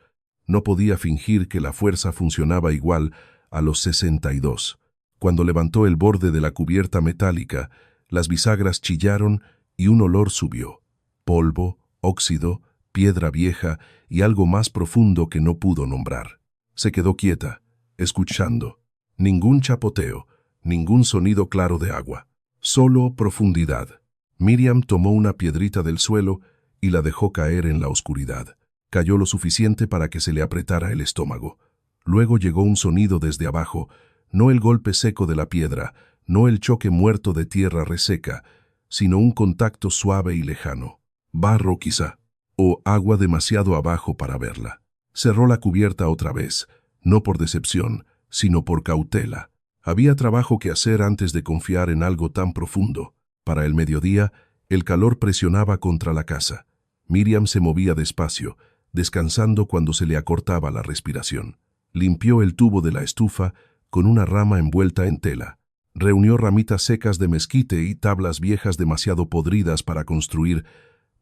No podía fingir que la fuerza funcionaba igual a los 62. Cuando levantó el borde de la cubierta metálica, las bisagras chillaron y un olor subió. Polvo, óxido, piedra vieja y algo más profundo que no pudo nombrar. Se quedó quieta, escuchando. Ningún chapoteo, ningún sonido claro de agua. Solo profundidad. Miriam tomó una piedrita del suelo y la dejó caer en la oscuridad. Cayó lo suficiente para que se le apretara el estómago. Luego llegó un sonido desde abajo, no el golpe seco de la piedra, no el choque muerto de tierra reseca, sino un contacto suave y lejano. Barro quizá, o agua demasiado abajo para verla. Cerró la cubierta otra vez, no por decepción, sino por cautela. Había trabajo que hacer antes de confiar en algo tan profundo. Para el mediodía, el calor presionaba contra la casa. Miriam se movía despacio, descansando cuando se le acortaba la respiración. Limpió el tubo de la estufa con una rama envuelta en tela. Reunió ramitas secas de mezquite y tablas viejas demasiado podridas para construir,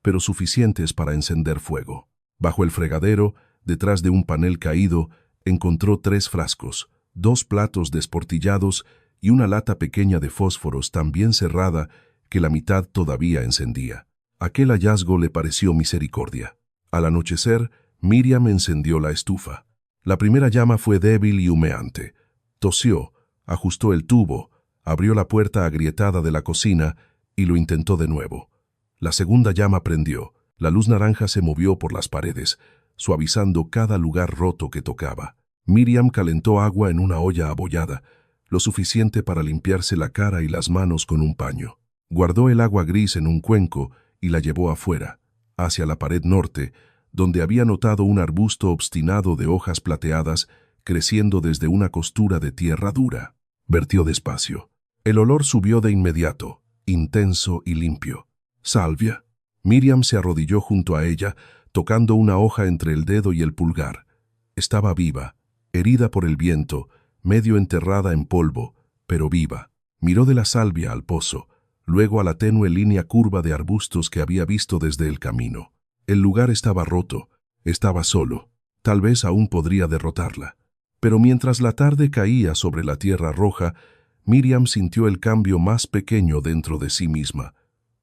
pero suficientes para encender fuego. Bajo el fregadero, detrás de un panel caído, encontró 3 frascos, 2 platos desportillados y una lata pequeña de fósforos tan bien cerrada que la mitad todavía encendía. Aquel hallazgo le pareció misericordia. Al anochecer, Miriam encendió la estufa. La primera llama fue débil y humeante. Tosió, ajustó el tubo, abrió la puerta agrietada de la cocina y lo intentó de nuevo. La segunda llama prendió. La luz naranja se movió por las paredes, suavizando cada lugar roto que tocaba. Miriam calentó agua en una olla abollada, lo suficiente para limpiarse la cara y las manos con un paño. Guardó el agua gris en un cuenco y la llevó afuera, hacia la pared norte, donde había notado un arbusto obstinado de hojas plateadas creciendo desde una costura de tierra dura. Vertió despacio. El olor subió de inmediato, intenso y limpio. «Salvia». Miriam se arrodilló junto a ella, tocando una hoja entre el dedo y el pulgar. Estaba viva, herida por el viento, medio enterrada en polvo, pero viva. Miró de la salvia al pozo, luego a la tenue línea curva de arbustos que había visto desde el camino. El lugar estaba roto, estaba solo. Tal vez aún podría derrotarla. Pero mientras la tarde caía sobre la tierra roja, Miriam sintió el cambio más pequeño dentro de sí misma.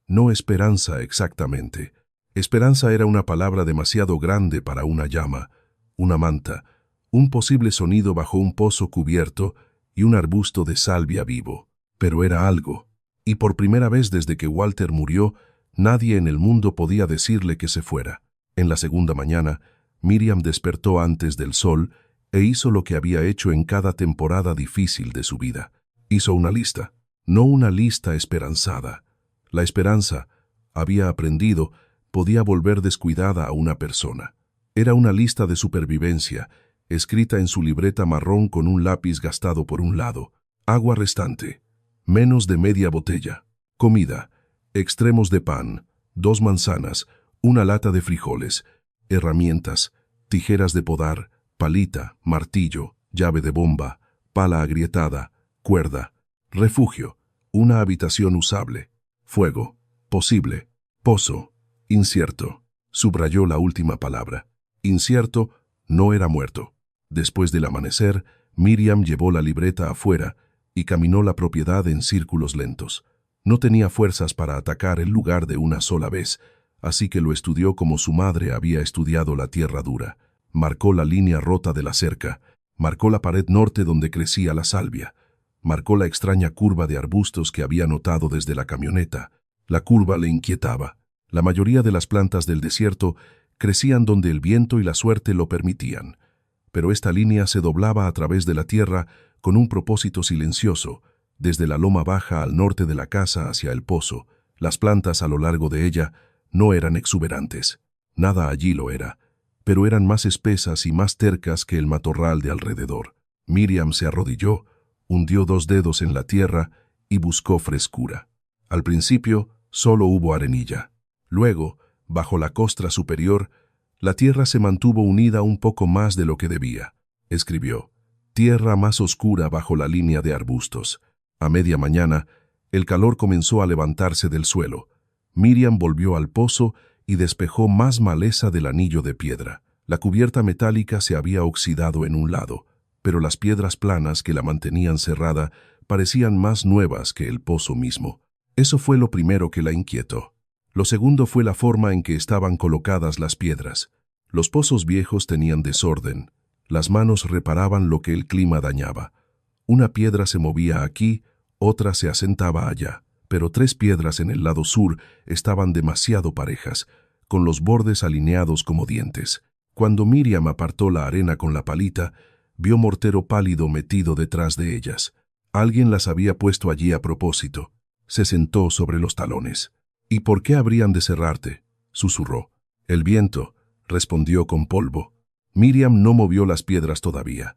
No esperanza exactamente. Esperanza era una palabra demasiado grande para una llama, una manta, un posible sonido bajo un pozo cubierto y un arbusto de salvia vivo. Pero era algo. Y por primera vez desde que Walter murió, nadie en el mundo podía decirle que se fuera. En la segunda mañana, Miriam despertó antes del sol e hizo lo que había hecho en cada temporada difícil de su vida. Hizo una lista, no una lista esperanzada. La esperanza, había aprendido, podía volver descuidada a una persona. Era una lista de supervivencia, escrita en su libreta marrón con un lápiz gastado por un lado. Agua restante. Menos de media botella. Comida. Extremos de pan. 2 manzanas. Una lata de frijoles. Herramientas. Tijeras de podar. Palita. Martillo. Llave de bomba. Pala agrietada. Cuerda. Refugio. Una habitación usable. Fuego. Posible. Pozo. Incierto. Subrayó la última palabra. Incierto no era muerto. Después del amanecer, Miriam llevó la libreta afuera y caminó la propiedad en círculos lentos. No tenía fuerzas para atacar el lugar de una sola vez, así que lo estudió como su madre había estudiado la tierra dura. Marcó la línea rota de la cerca, marcó la pared norte donde crecía la salvia, marcó la extraña curva de arbustos que había notado desde la camioneta. La curva le inquietaba. La mayoría de las plantas del desierto crecían donde el viento y la suerte lo permitían, pero esta línea se doblaba a través de la tierra con un propósito silencioso, desde la loma baja al norte de la casa hacia el pozo. Las plantas a lo largo de ella no eran exuberantes. Nada allí lo era, pero eran más espesas y más tercas que el matorral de alrededor. Miriam se arrodilló, hundió 2 dedos en la tierra y buscó frescura. Al principio solo hubo arenilla. Luego, bajo la costra superior, la tierra se mantuvo unida un poco más de lo que debía. Escribió: tierra más oscura bajo la línea de arbustos. A media mañana, el calor comenzó a levantarse del suelo. Miriam volvió al pozo y despejó más maleza del anillo de piedra. La cubierta metálica se había oxidado en un lado, pero las piedras planas que la mantenían cerrada parecían más nuevas que el pozo mismo. Eso fue lo primero que la inquietó. Lo segundo fue la forma en que estaban colocadas las piedras. Los pozos viejos tenían desorden. Las manos reparaban lo que el clima dañaba. Una piedra se movía aquí, otra se asentaba allá, pero 3 piedras en el lado sur estaban demasiado parejas, con los bordes alineados como dientes. Cuando Miriam apartó la arena con la palita, vio mortero pálido metido detrás de ellas. Alguien las había puesto allí a propósito. Se sentó sobre los talones. «¿Y por qué habrían de cerrarte?», susurró. «El viento», respondió con polvo. Miriam no movió las piedras todavía.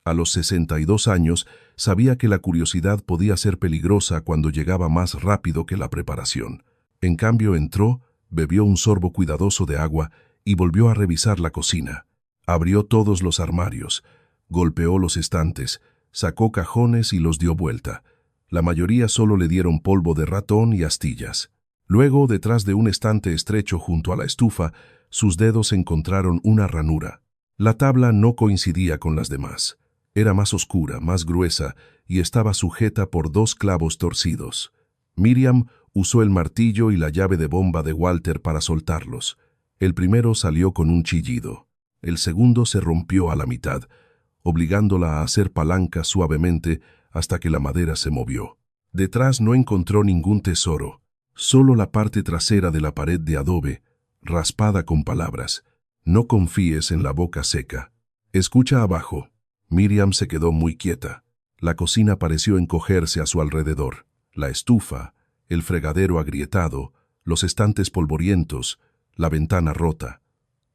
A los 62 años sabía que la curiosidad podía ser peligrosa cuando llegaba más rápido que la preparación. En cambio entró, bebió un sorbo cuidadoso de agua y volvió a revisar la cocina. Abrió todos los armarios, golpeó los estantes, sacó cajones y los dio vuelta. La mayoría solo le dieron polvo de ratón y astillas. Luego, detrás de un estante estrecho junto a la estufa, sus dedos encontraron una ranura. La tabla no coincidía con las demás. Era más oscura, más gruesa, y estaba sujeta por 2 clavos torcidos. Miriam usó el martillo y la llave de bomba de Walter para soltarlos. El primero salió con un chillido. El segundo se rompió a la mitad, obligándola a hacer palanca suavemente hasta que la madera se movió. Detrás no encontró ningún tesoro. Solo la parte trasera de la pared de adobe, raspada con palabras: «No confíes en la boca seca. Escucha abajo». Miriam se quedó muy quieta. La cocina pareció encogerse a su alrededor. La estufa, el fregadero agrietado, los estantes polvorientos, la ventana rota.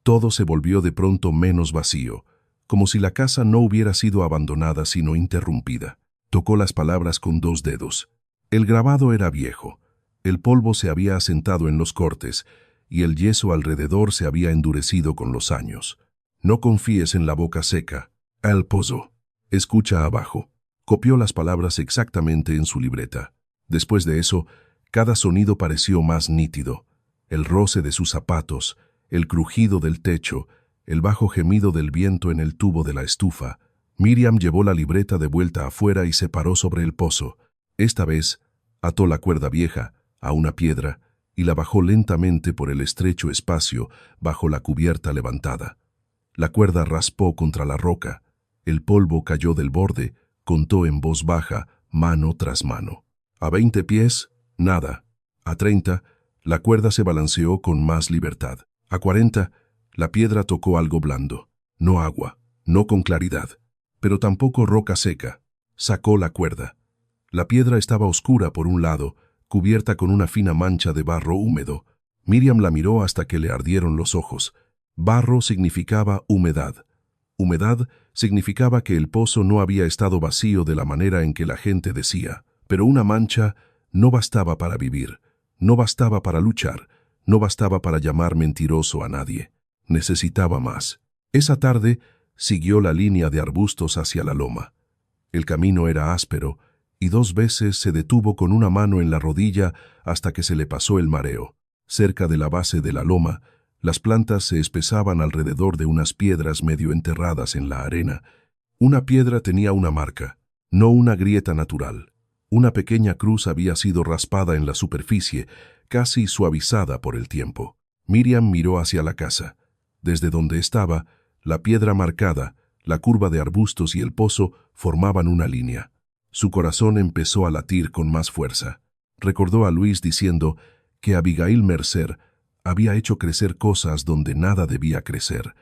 Todo se volvió de pronto menos vacío, como si la casa no hubiera sido abandonada sino interrumpida. Tocó las palabras con 2 dedos. El grabado era viejo. El polvo se había asentado en los cortes y el yeso alrededor se había endurecido con los años. «No confíes en la boca seca. El pozo. Escucha abajo». Copió las palabras exactamente en su libreta. Después de eso, cada sonido pareció más nítido. El roce de sus zapatos, el crujido del techo, el bajo gemido del viento en el tubo de la estufa. Miriam llevó la libreta de vuelta afuera y se paró sobre el pozo. Esta vez, ató la cuerda vieja a una piedra y la bajó lentamente por el estrecho espacio bajo la cubierta levantada. La cuerda raspó contra la roca, el polvo cayó del borde, contó en voz baja, mano tras mano. A 20 pies, nada. A 30, la cuerda se balanceó con más libertad. A 40, la piedra tocó algo blando. No agua, no con claridad, pero tampoco roca seca. Sacó la cuerda. La piedra estaba oscura por un lado, cubierta con una fina mancha de barro húmedo. Miriam la miró hasta que le ardieron los ojos. Barro significaba humedad. Humedad significaba que el pozo no había estado vacío de la manera en que la gente decía. Pero una mancha no bastaba para vivir, no bastaba para luchar, no bastaba para llamar mentiroso a nadie. Necesitaba más. Esa tarde siguió la línea de arbustos hacia la loma. El camino era áspero, y 2 veces se detuvo con una mano en la rodilla hasta que se le pasó el mareo. Cerca de la base de la loma, Las plantas se espesaban alrededor de unas piedras medio enterradas en la arena. Una piedra tenía una marca, no una grieta natural. Una pequeña cruz había sido raspada en la superficie, casi suavizada por el tiempo. Miriam miró hacia la casa. Desde donde estaba, la piedra marcada, la curva de arbustos y el pozo formaban una línea. Su corazón empezó a latir con más fuerza. Recordó a Luis diciendo que Abigail Mercer había hecho crecer cosas donde nada debía crecer.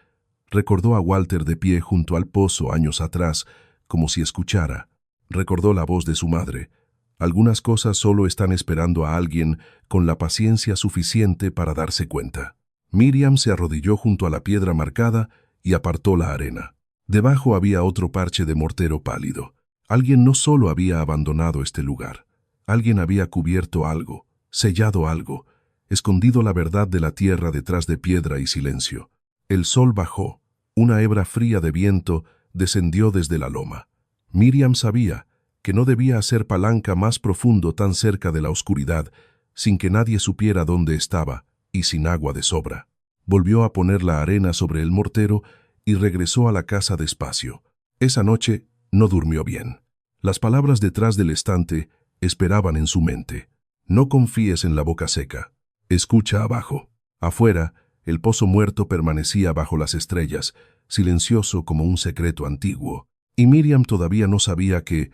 Recordó a Walter de pie junto al pozo años atrás, como si escuchara. Recordó la voz de su madre. Algunas cosas solo están esperando a alguien con la paciencia suficiente para darse cuenta. Miriam se arrodilló junto a la piedra marcada y apartó la arena. Debajo había otro parche de mortero pálido. Alguien no solo había abandonado este lugar. Alguien había cubierto algo, sellado algo, escondido la verdad de la tierra detrás de piedra y silencio. El sol bajó. Una hebra fría de viento descendió desde la loma. Miriam sabía que no debía hacer palanca más profundo tan cerca de la oscuridad, sin que nadie supiera dónde estaba y sin agua de sobra. Volvió a poner la arena sobre el mortero y regresó a la casa despacio. Esa noche no durmió bien. Las palabras detrás del estante esperaban en su mente. No confíes en la boca seca. Escucha abajo. Afuera, el pozo muerto permanecía bajo las estrellas, silencioso como un secreto antiguo. Y Miriam todavía no sabía que,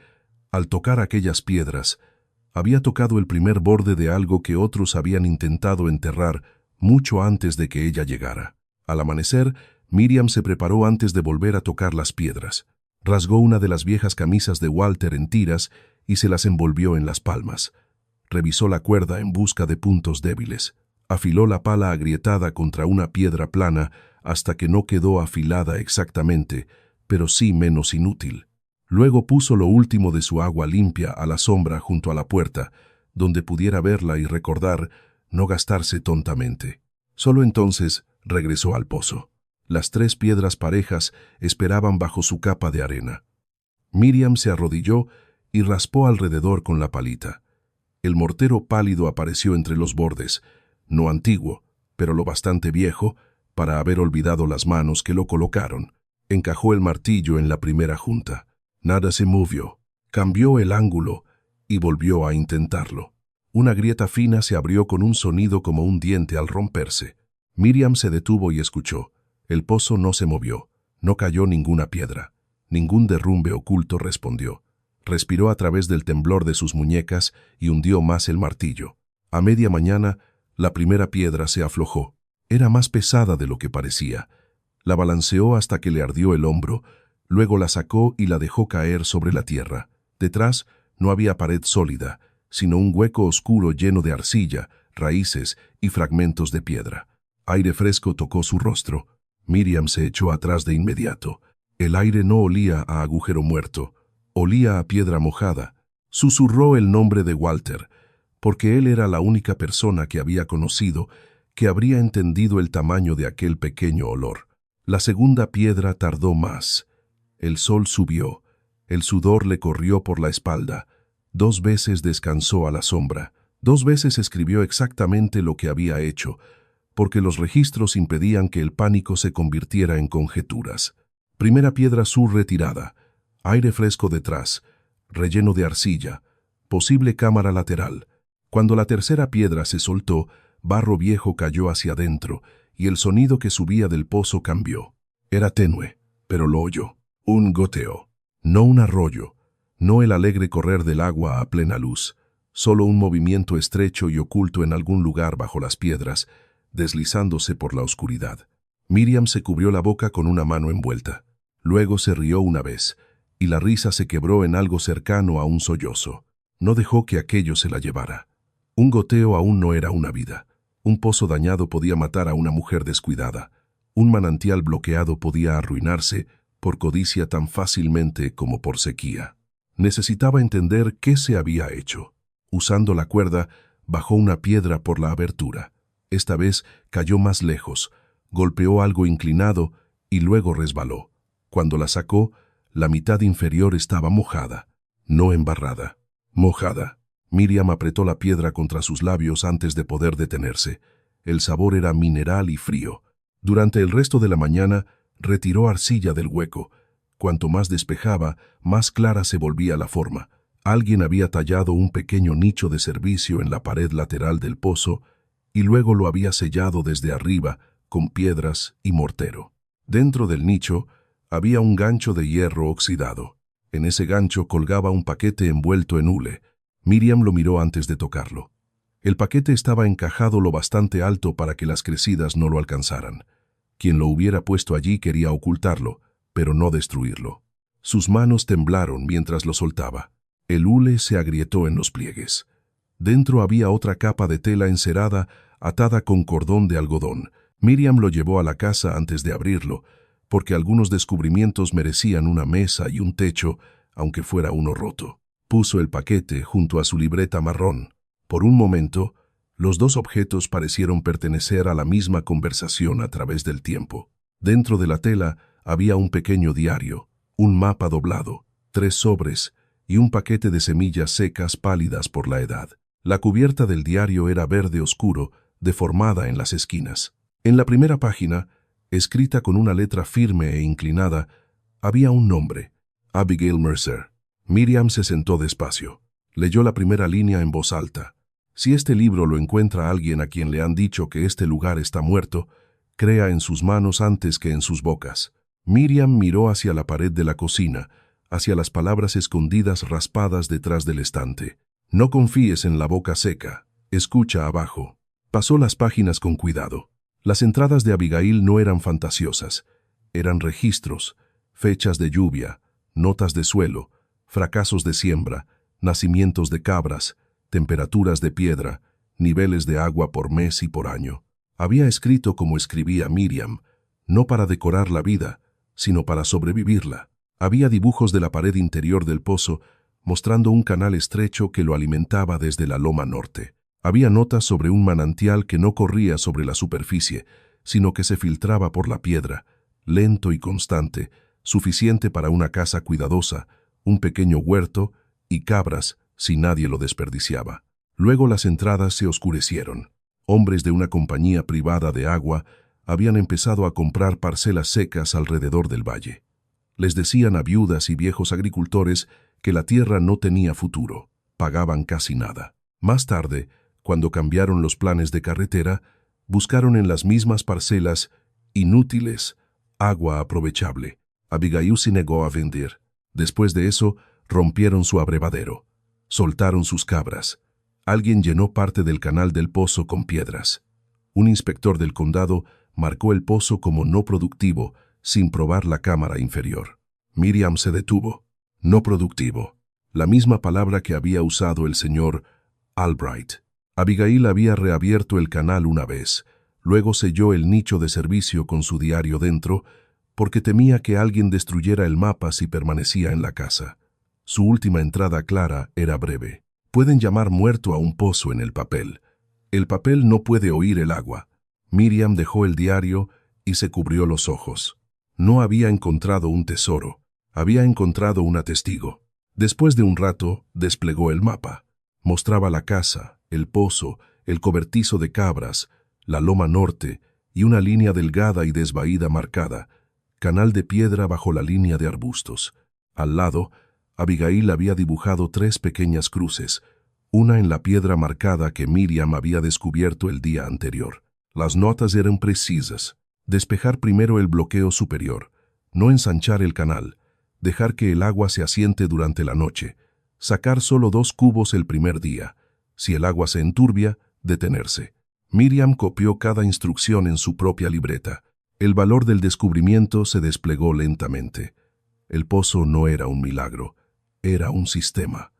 al tocar aquellas piedras, había tocado el primer borde de algo que otros habían intentado enterrar mucho antes de que ella llegara. Al amanecer, Miriam se preparó antes de volver a tocar las piedras. Rasgó una de las viejas camisas de Walter en tiras y se las envolvió en las palmas. Revisó la cuerda en busca de puntos débiles. Afiló la pala agrietada contra una piedra plana hasta que no quedó afilada exactamente, pero sí menos inútil. Luego puso lo último de su agua limpia a la sombra junto a la puerta, donde pudiera verla y recordar no gastarse tontamente. Solo entonces regresó al pozo. Las 3 piedras parejas esperaban bajo su capa de arena. Miriam se arrodilló y raspó alrededor con la palita. El mortero pálido apareció entre los bordes, no antiguo, pero lo bastante viejo para haber olvidado las manos que lo colocaron. Encajó el martillo en la primera junta. Nada se movió. Cambió el ángulo y volvió a intentarlo. Una grieta fina se abrió con un sonido como un diente al romperse. Miriam se detuvo y escuchó. El pozo no se movió. No cayó ninguna piedra. Ningún derrumbe oculto respondió. Respiró a través del temblor de sus muñecas y hundió más el martillo. A media mañana, la primera piedra se aflojó. Era más pesada de lo que parecía. La balanceó hasta que le ardió el hombro, luego la sacó y la dejó caer sobre la tierra. Detrás no había pared sólida, sino un hueco oscuro lleno de arcilla, raíces y fragmentos de piedra. Aire fresco tocó su rostro. Miriam se echó atrás de inmediato. El aire no olía a agujero muerto, olía a piedra mojada. Susurró el nombre de Walter, porque él era la única persona que había conocido que habría entendido el tamaño de aquel pequeño olor. La segunda piedra tardó más. El sol subió. El sudor le corrió por la espalda. 2 veces descansó a la sombra. 2 veces escribió exactamente lo que había hecho, porque los registros impedían que el pánico se convirtiera en conjeturas. Primera piedra sur retirada. Aire fresco detrás. Relleno de arcilla. Posible cámara lateral. Cuando la tercera piedra se soltó, barro viejo cayó hacia adentro y el sonido que subía del pozo cambió. Era tenue, pero lo oyó. Un goteo. No un arroyo. No el alegre correr del agua a plena luz. Solo un movimiento estrecho y oculto en algún lugar bajo las piedras, deslizándose por la oscuridad. Miriam se cubrió la boca con una mano envuelta. Luego se rió una vez, y la risa se quebró en algo cercano a un sollozo. No dejó que aquello se la llevara. Un goteo aún no era una vida. Un pozo dañado podía matar a una mujer descuidada. Un manantial bloqueado podía arruinarse por codicia tan fácilmente como por sequía. Necesitaba entender qué se había hecho. Usando la cuerda, bajó una piedra por la abertura. Esta vez cayó más lejos, golpeó algo inclinado y luego resbaló. Cuando la sacó, la mitad inferior estaba mojada, no embarrada, mojada. Miriam apretó la piedra contra sus labios antes de poder detenerse. El sabor era mineral y frío. Durante el resto de la mañana, retiró arcilla del hueco. Cuanto más despejaba, más clara se volvía la forma. Alguien había tallado un pequeño nicho de servicio en la pared lateral del pozo y luego lo había sellado desde arriba con piedras y mortero. Dentro del nicho había un gancho de hierro oxidado. En ese gancho colgaba un paquete envuelto en hule. Miriam lo miró antes de tocarlo. El paquete estaba encajado lo bastante alto para que las crecidas no lo alcanzaran. Quien lo hubiera puesto allí quería ocultarlo, pero no destruirlo. Sus manos temblaron mientras lo soltaba. El hule se agrietó en los pliegues. Dentro había otra capa de tela encerada, atada con cordón de algodón. Miriam lo llevó a la casa antes de abrirlo, porque algunos descubrimientos merecían una mesa y un techo, aunque fuera uno roto. Puso el paquete junto a su libreta marrón. Por un momento, los dos objetos parecieron pertenecer a la misma conversación a través del tiempo. Dentro de la tela había un pequeño diario, un mapa doblado, 3 sobres y un paquete de semillas secas pálidas por la edad. La cubierta del diario era verde oscuro, deformada en las esquinas. En la primera página, escrita con una letra firme e inclinada, había un nombre, Abigail Mercer. Miriam se sentó despacio. Leyó la primera línea en voz alta. Si este libro lo encuentra alguien a quien le han dicho que este lugar está muerto, crea en sus manos antes que en sus bocas. Miriam miró hacia la pared de la cocina, hacia las palabras escondidas raspadas detrás del estante. No confíes en la boca seca, escucha abajo. Pasó las páginas con cuidado. Las entradas de Abigail no eran fantasiosas. Eran registros, fechas de lluvia, notas de suelo, fracasos de siembra, nacimientos de cabras, temperaturas de piedra, niveles de agua por mes y por año. Había escrito como escribía Miriam, no para decorar la vida, sino para sobrevivirla. Había dibujos de la pared interior del pozo, mostrando un canal estrecho que lo alimentaba desde la loma norte. Había notas sobre un manantial que no corría sobre la superficie, sino que se filtraba por la piedra, lento y constante, suficiente para una casa cuidadosa, un pequeño huerto y cabras si nadie lo desperdiciaba. Luego las entradas se oscurecieron. Hombres de una compañía privada de agua habían empezado a comprar parcelas secas alrededor del valle. Les decían a viudas y viejos agricultores que la tierra no tenía futuro. Pagaban casi nada. Más tarde, cuando cambiaron los planes de carretera, buscaron en las mismas parcelas inútiles agua aprovechable. Abigail se negó a vender. Después de eso, rompieron su abrevadero. Soltaron sus cabras. Alguien llenó parte del canal del pozo con piedras. Un inspector del condado marcó el pozo como no productivo, sin probar la cámara inferior. Miriam se detuvo. No productivo. La misma palabra que había usado el señor Albright. Abigail había reabierto el canal una vez, luego selló el nicho de servicio con su diario dentro, porque temía que alguien destruyera el mapa si permanecía en la casa. Su última entrada clara era breve. Pueden llamar muerto a un pozo en el papel. El papel no puede oír el agua. Miriam dejó el diario y se cubrió los ojos. No había encontrado un tesoro, había encontrado una testigo. Después de un rato, desplegó el mapa. Mostraba la casa, el pozo, el cobertizo de cabras, la loma norte y una línea delgada y desvaída marcada, canal de piedra bajo la línea de arbustos. Al lado, Abigail había dibujado 3 pequeñas cruces, una en la piedra marcada que Miriam había descubierto el día anterior. Las notas eran precisas. Despejar primero el bloqueo superior, no ensanchar el canal, dejar que el agua se asiente durante la noche, sacar solo 2 cubos el primer día. Si el agua se enturbia, detenerse. Miriam copió cada instrucción en su propia libreta. El valor del descubrimiento se desplegó lentamente. El pozo no era un milagro, era un sistema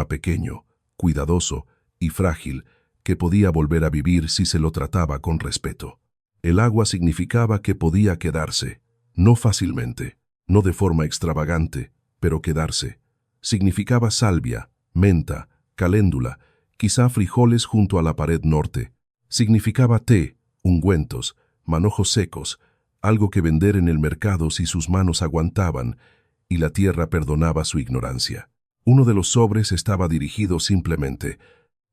pequeño, cuidadoso y frágil que podía volver a vivir si se lo trataba con respeto. El agua significaba que podía quedarse, no fácilmente, no de forma extravagante, pero quedarse. Significaba salvia, menta, caléndula, quizá frijoles junto a la pared norte. Significaba té, ungüentos, manojos secos, algo que vender en el mercado si sus manos aguantaban y la tierra perdonaba su ignorancia. Uno de los sobres estaba dirigido simplemente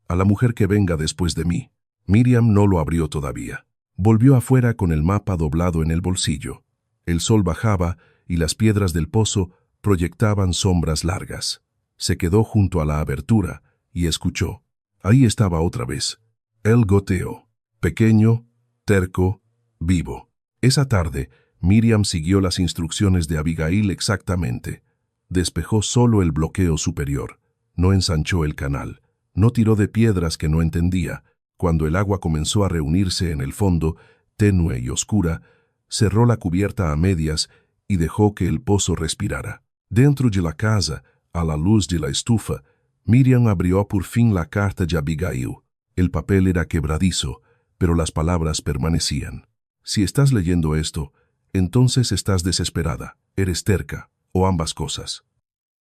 a la mujer que venga después de mí. Miriam no lo abrió todavía. Volvió afuera con el mapa doblado en el bolsillo. El sol bajaba y las piedras del pozo proyectaban sombras largas. Se quedó junto a la abertura y escuchó. Ahí estaba otra vez. El goteo. Pequeño, terco, vivo. Esa tarde, Miriam siguió las instrucciones de Abigail exactamente. Despejó solo el bloqueo superior. No ensanchó el canal. No tiró de piedras que no entendía. Cuando el agua comenzó a reunirse en el fondo, tenue y oscura, cerró la cubierta a medias y dejó que el pozo respirara. Dentro de la casa, a la luz de la estufa, Miriam abrió por fin la carta de Abigail. El papel era quebradizo, pero las palabras permanecían. Si estás leyendo esto, entonces estás desesperada, eres terca, o ambas cosas.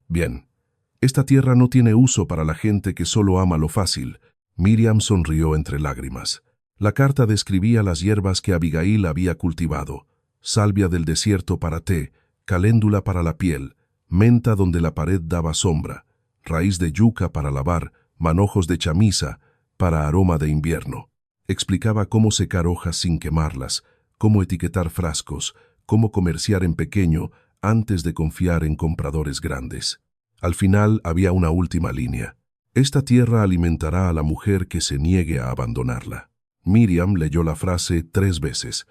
Bien, esta tierra no tiene uso para la gente que solo ama lo fácil. Miriam sonrió entre lágrimas. La carta describía las hierbas que Abigail había cultivado: salvia del desierto para té, caléndula para la piel, menta donde la pared daba sombra, raíz de yuca para lavar, manojos de chamisa para aroma de invierno. Explicaba cómo secar hojas sin quemarlas, cómo etiquetar frascos, cómo comerciar en pequeño antes de confiar en compradores grandes. Al final había una última línea. Esta tierra alimentará a la mujer que se niegue a abandonarla. Miriam leyó la frase 3 veces.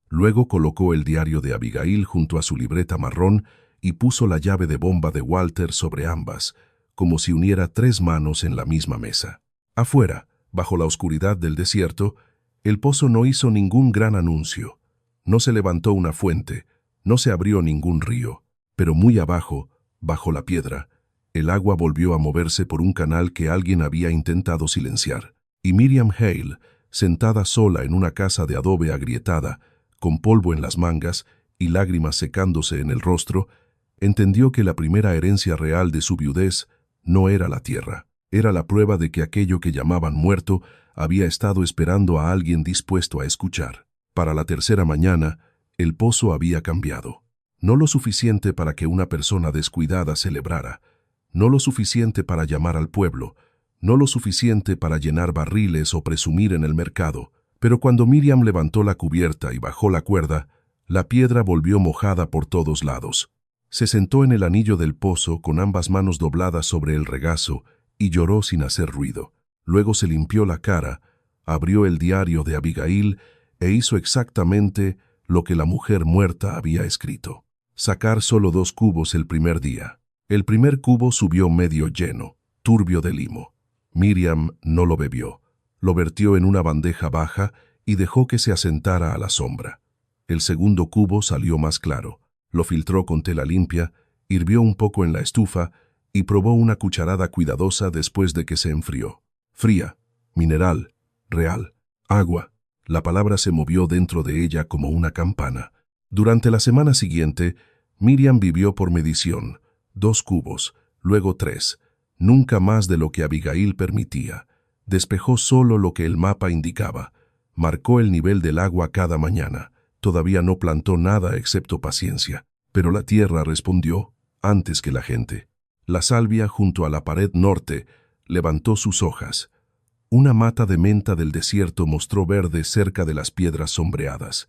Luego colocó el diario de Abigail junto a su libreta marrón y puso la llave de bomba de Walter sobre ambas, como si uniera 3 manos en la misma mesa. Afuera, bajo la oscuridad del desierto, el pozo no hizo ningún gran anuncio. No se levantó una fuente, no se abrió ningún río, pero muy abajo, bajo la piedra, el agua volvió a moverse por un canal que alguien había intentado silenciar. Y Miriam Hale, sentada sola en una casa de adobe agrietada, con polvo en las mangas y lágrimas secándose en el rostro, entendió que la primera herencia real de su viudez no era la tierra. Era la prueba de que aquello que llamaban muerto había estado esperando a alguien dispuesto a escuchar. Para la tercera mañana, el pozo había cambiado. No lo suficiente para que una persona descuidada celebrara, no lo suficiente para llamar al pueblo, no lo suficiente para llenar barriles o presumir en el mercado, pero cuando Miriam levantó la cubierta y bajó la cuerda, la piedra volvió mojada por todos lados. Se sentó en el anillo del pozo con ambas manos dobladas sobre el regazo y lloró sin hacer ruido. Luego se limpió la cara, abrió el diario de Abigail e hizo exactamente lo que la mujer muerta había escrito. Sacar solo 2 cubos el primer día. El primer cubo subió medio lleno, turbio de limo. Miriam no lo bebió. Lo vertió en una bandeja baja y dejó que se asentara a la sombra. El segundo cubo salió más claro. Lo filtró con tela limpia, hirvió un poco en la estufa y probó una cucharada cuidadosa después de que se enfrió. Fría, mineral, real, agua. La palabra se movió dentro de ella como una campana. Durante la semana siguiente, Miriam vivió por medición. 2 cubos, luego 3, nunca más de lo que Abigail permitía. Despejó solo lo que el mapa indicaba. Marcó el nivel del agua cada mañana. Todavía no plantó nada excepto paciencia, pero la tierra respondió antes que la gente. La salvia junto a la pared norte levantó sus hojas. Una mata de menta del desierto mostró verde cerca de las piedras sombreadas.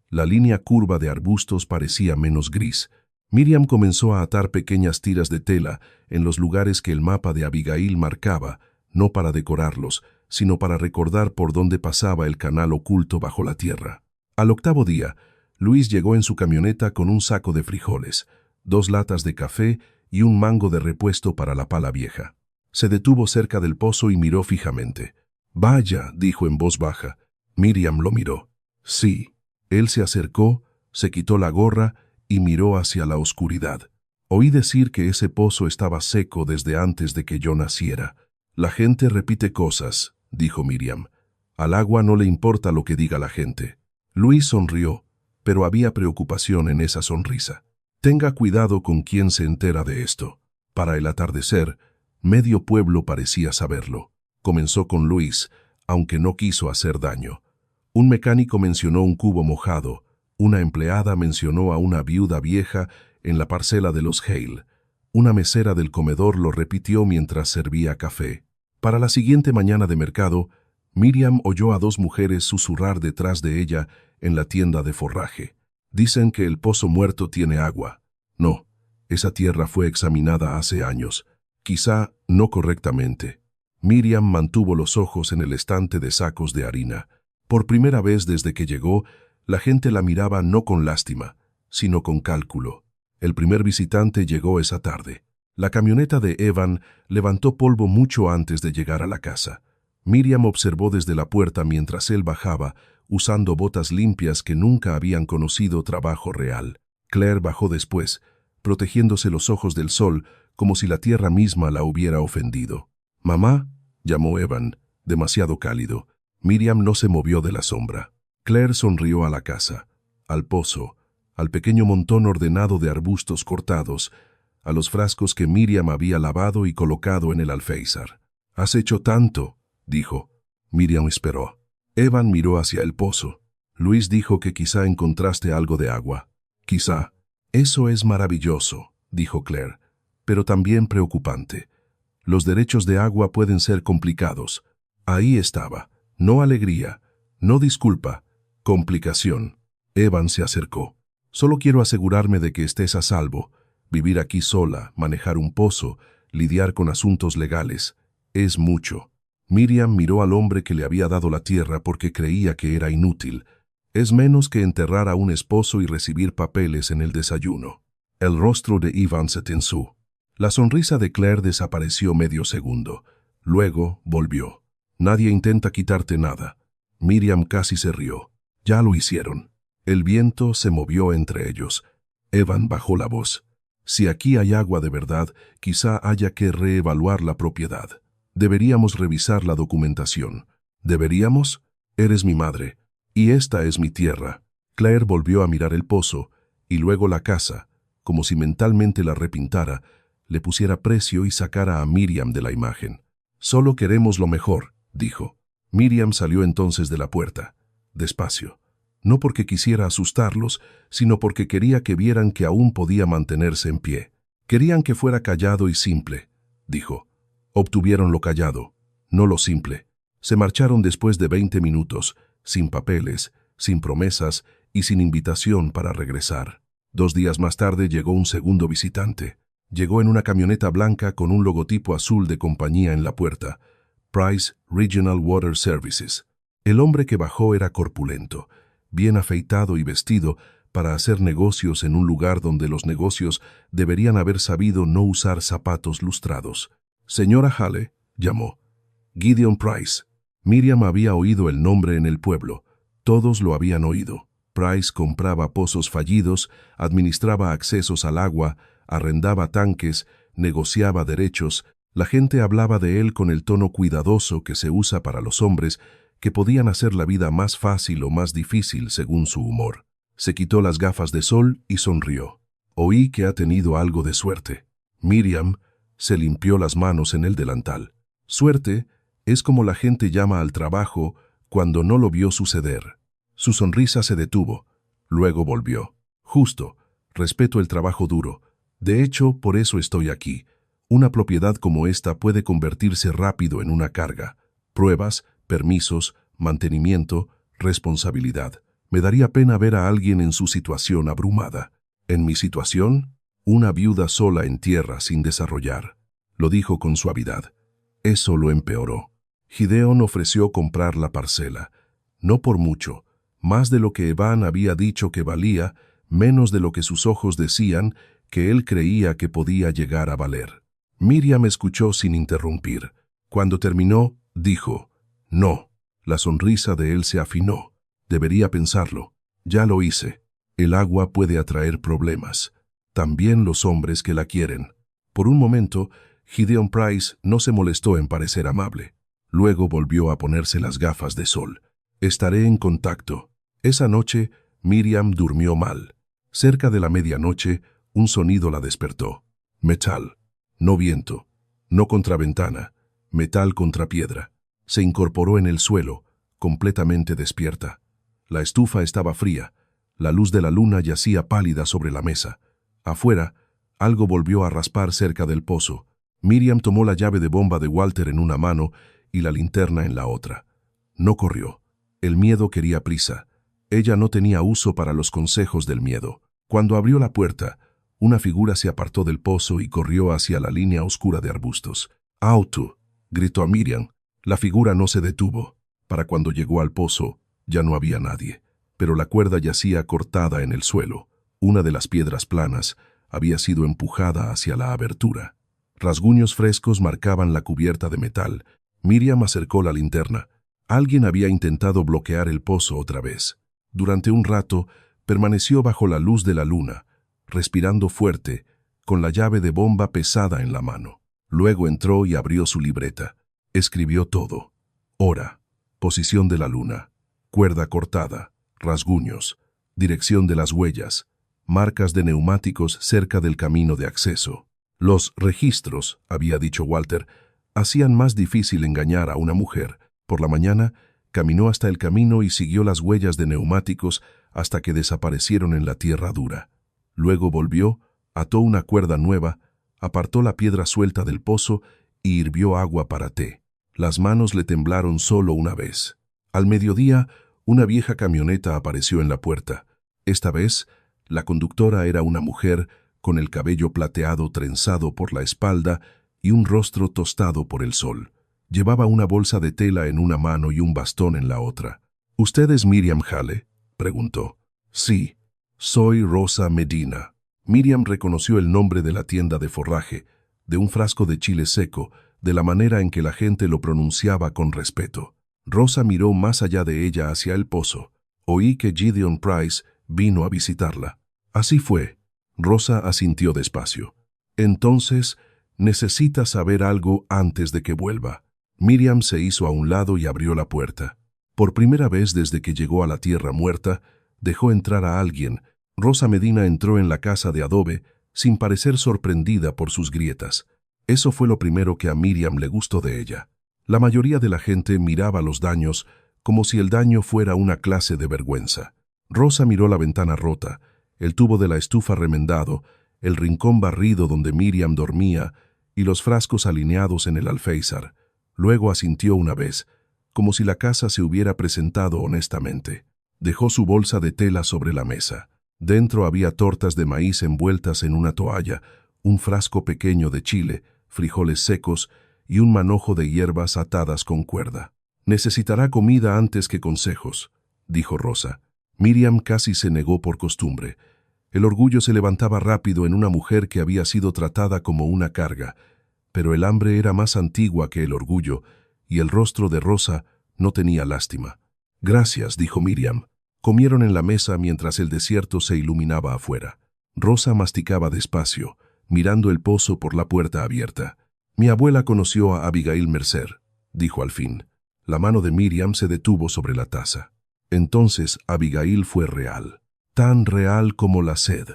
La línea curva de arbustos parecía menos gris. Miriam comenzó a atar pequeñas tiras de tela en los lugares que el mapa de Abigail marcaba, no para decorarlos, sino para recordar por dónde pasaba el canal oculto bajo la tierra. Al 8º día, Luis llegó en su camioneta con un saco de frijoles, 2 latas de café y un mango de repuesto para la pala vieja. Se detuvo cerca del pozo y miró fijamente. «Vaya», dijo en voz baja. Miriam lo miró. «Sí». Él se acercó, se quitó la gorra y miró hacia la oscuridad. «Oí decir que ese pozo estaba seco desde antes de que yo naciera». «La gente repite cosas», dijo Miriam. «Al agua no le importa lo que diga la gente». Luis sonrió, pero había preocupación en esa sonrisa. «Tenga cuidado con quién se entera de esto». Para el atardecer, medio pueblo parecía saberlo. Comenzó con Luis, aunque no quiso hacer daño. Un mecánico mencionó un cubo mojado. Una empleada mencionó a una viuda vieja en la parcela de los Hale. Una mesera del comedor lo repitió mientras servía café. Para la siguiente mañana de mercado, Miriam oyó a dos mujeres susurrar detrás de ella en la tienda de forraje. Dicen que el pozo muerto tiene agua. No, esa tierra fue examinada hace años. Quizá no correctamente. Miriam mantuvo los ojos en el estante de sacos de harina. Por primera vez desde que llegó, la gente la miraba no con lástima, sino con cálculo. El primer visitante llegó esa tarde. La camioneta de Evan levantó polvo mucho antes de llegar a la casa. Miriam observó desde la puerta mientras él bajaba, usando botas limpias que nunca habían conocido trabajo real. Claire bajó después, protegiéndose los ojos del sol, como si la tierra misma la hubiera ofendido. «Mamá», llamó Evan, demasiado cálido. Miriam no se movió de la sombra. Claire sonrió a la casa, al pozo, al pequeño montón ordenado de arbustos cortados, a los frascos que Miriam había lavado y colocado en el alféizar. «Has hecho tanto», dijo. Miriam esperó. Evan miró hacia el pozo. «Luis dijo que quizá encontraste algo de agua». «Quizá». «Eso es maravilloso», dijo Claire, «pero también preocupante. Los derechos de agua pueden ser complicados». Ahí estaba. No alegría, no disculpa, complicación. Evan se acercó. «Solo quiero asegurarme de que estés a salvo. Vivir aquí sola, manejar un pozo, lidiar con asuntos legales. Es mucho». Miriam miró al hombre que le había dado la tierra porque creía que era inútil. Es menos que enterrar a un esposo y recibir papeles en el desayuno. El rostro de Evan se tensó. La sonrisa de Claire desapareció medio segundo. Luego volvió. «Nadie intenta quitarte nada». Miriam casi se rió. «Ya lo hicieron». El viento se movió entre ellos. Evan bajó la voz. «Si aquí hay agua de verdad, quizá haya que reevaluar la propiedad. Deberíamos revisar la documentación». «¿Deberíamos? Eres mi madre. Y esta es mi tierra». Claire volvió a mirar el pozo, y luego la casa, como si mentalmente la repintara, le pusiera precio y sacara a Miriam de la imagen. «Solo queremos lo mejor», dijo. Miriam salió entonces de la puerta, despacio. No porque quisiera asustarlos, sino porque quería que vieran que aún podía mantenerse en pie. «Querían que fuera callado y simple», dijo. Obtuvieron lo callado, no lo simple. Se marcharon después de 20 minutos, sin papeles, sin promesas y sin invitación para regresar. 2 días más tarde llegó un segundo visitante. Llegó en una camioneta blanca con un logotipo azul de compañía en la puerta. Price Regional Water Services. El hombre que bajó era corpulento, bien afeitado y vestido para hacer negocios en un lugar donde los negocios deberían haber sabido no usar zapatos lustrados. «Señora Hale», llamó. «Gideon Price». Miriam había oído el nombre en el pueblo. Todos lo habían oído. Price compraba pozos fallidos, administraba accesos al agua, arrendaba tanques, negociaba derechos. La gente hablaba de él con el tono cuidadoso que se usa para los hombres que podían hacer la vida más fácil o más difícil según su humor. Se quitó las gafas de sol y sonrió. «Oí que ha tenido algo de suerte». Miriam se limpió las manos en el delantal. Suerte es como la gente llama al trabajo cuando no lo vio suceder. Su sonrisa se detuvo, luego volvió. «Justo, respeto el trabajo duro. De hecho, por eso estoy aquí. Una propiedad como esta puede convertirse rápido en una carga. Pruebas, permisos, mantenimiento, responsabilidad. Me daría pena ver a alguien en su situación abrumada. En mi situación, una viuda sola en tierra sin desarrollar», lo dijo con suavidad. Eso lo empeoró. Gideon ofreció comprar la parcela. No por mucho, más de lo que Evan había dicho que valía, menos de lo que sus ojos decían que él creía que podía llegar a valer. Miriam escuchó sin interrumpir. Cuando terminó, dijo, «No». La sonrisa de él se afinó. Debería pensarlo. Ya lo hice. El agua puede atraer problemas. También los hombres que la quieren. Por un momento, Gideon Price no se molestó en parecer amable. Luego volvió a ponerse las gafas de sol. «Estaré en contacto». Esa noche, Miriam durmió mal. Cerca de la medianoche, un sonido la despertó. Metal. No viento. No contraventana. Metal contra piedra. Se incorporó en el suelo, completamente despierta. La estufa estaba fría. La luz de la luna yacía pálida sobre la mesa. Afuera, algo volvió a raspar cerca del pozo. Miriam tomó la llave de bomba de Walter en una mano y la linterna en la otra. No corrió. El miedo quería prisa. Ella no tenía uso para los consejos del miedo. Cuando abrió la puerta, una figura se apartó del pozo y corrió hacia la línea oscura de arbustos. «¡Auto!», gritó a Miriam. La figura no se detuvo. Para cuando llegó al pozo, ya no había nadie. Pero la cuerda yacía cortada en el suelo. Una de las piedras planas había sido empujada hacia la abertura. Rasguños frescos marcaban la cubierta de metal. Miriam acercó la linterna. Alguien había intentado bloquear el pozo otra vez. Durante un rato, permaneció bajo la luz de la luna, respirando fuerte, con la llave de bomba pesada en la mano. Luego entró y abrió su libreta. Escribió todo. Hora, posición de la luna, cuerda cortada, rasguños, dirección de las huellas, marcas de neumáticos cerca del camino de acceso. Los registros, había dicho Walter, hacían más difícil engañar a una mujer. Por la mañana, caminó hasta el camino y siguió las huellas de neumáticos hasta que desaparecieron en la tierra dura. Luego volvió, ató una cuerda nueva, apartó la piedra suelta del pozo y hirvió agua para té. Las manos le temblaron solo una vez. Al mediodía, una vieja camioneta apareció en la puerta. Esta vez, la conductora era una mujer con el cabello plateado trenzado por la espalda y un rostro tostado por el sol. Llevaba una bolsa de tela en una mano y un bastón en la otra. «¿Usted es Miriam Hale?», preguntó. «Sí, soy Rosa Medina». Miriam reconoció el nombre de la tienda de forraje, de un frasco de chile seco, de la manera en que la gente lo pronunciaba con respeto. Rosa miró más allá de ella hacia el pozo. Oí que Gideon Price vino a visitarla. Así fue. Rosa asintió despacio. Entonces, necesita saber algo antes de que vuelva. Miriam se hizo a un lado y abrió la puerta. Por primera vez desde que llegó a la tierra muerta, dejó entrar a alguien. Rosa Medina entró en la casa de adobe sin parecer sorprendida por sus grietas. Eso fue lo primero que a Miriam le gustó de ella. La mayoría de la gente miraba los daños como si el daño fuera una clase de vergüenza. Rosa miró la ventana rota, el tubo de la estufa remendado, el rincón barrido donde Miriam dormía y los frascos alineados en el alféizar. Luego asintió una vez, como si la casa se hubiera presentado honestamente. Dejó su bolsa de tela sobre la mesa. Dentro había tortas de maíz envueltas en una toalla, un frasco pequeño de chile, frijoles secos y un manojo de hierbas atadas con cuerda. «Necesitará comida antes que consejos», dijo Rosa. Miriam casi se negó por costumbre. El orgullo se levantaba rápido en una mujer que había sido tratada como una carga, pero el hambre era más antigua que el orgullo, y el rostro de Rosa no tenía lástima. «Gracias», dijo Miriam. Comieron en la mesa mientras el desierto se iluminaba afuera. Rosa masticaba despacio, mirando el pozo por la puerta abierta. «Mi abuela conoció a Abigail Mercer», dijo al fin. La mano de Miriam se detuvo sobre la taza. Entonces Abigail fue real, tan real como la sed.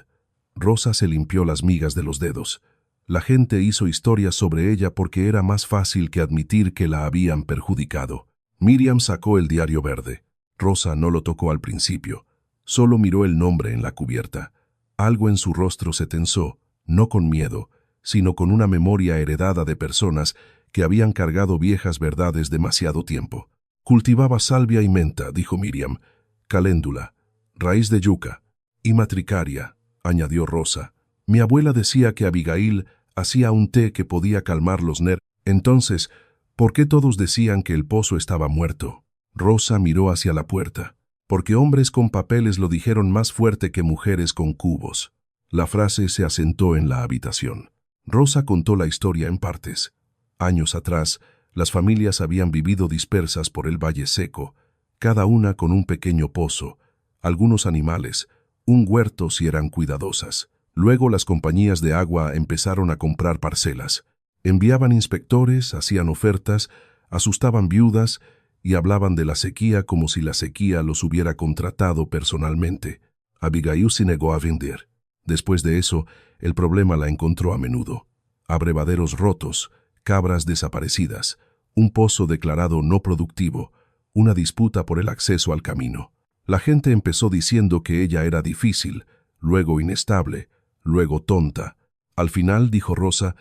Rosa se limpió las migas de los dedos. La gente hizo historias sobre ella porque era más fácil que admitir que la habían perjudicado. Miriam sacó el diario verde. Rosa no lo tocó al principio. Solo miró el nombre en la cubierta. Algo en su rostro se tensó, no con miedo, sino con una memoria heredada de personas que habían cargado viejas verdades demasiado tiempo. «Cultivaba salvia y menta», dijo Miriam, «caléndula, raíz de yuca y matricaria», añadió Rosa. «Mi abuela decía que Abigail hacía un té que podía calmar los nervios. Entonces, ¿por qué todos decían que el pozo estaba muerto?» Rosa miró hacia la puerta. «Porque hombres con papeles lo dijeron más fuerte que mujeres con cubos». La frase se asentó en la habitación. Rosa contó la historia en partes. Años atrás, las familias habían vivido dispersas por el Valle Seco, cada una con un pequeño pozo, algunos animales, un huerto si eran cuidadosas. Luego las compañías de agua empezaron a comprar parcelas. Enviaban inspectores, hacían ofertas, asustaban viudas y hablaban de la sequía como si la sequía los hubiera contratado personalmente. Abigail se negó a vender. Después de eso, el problema la encontró a menudo. Abrevaderos rotos, cabras desaparecidas, un pozo declarado no productivo, una disputa por el acceso al camino. La gente empezó diciendo que ella era difícil, luego inestable, luego tonta. Al final, dijo Rosa,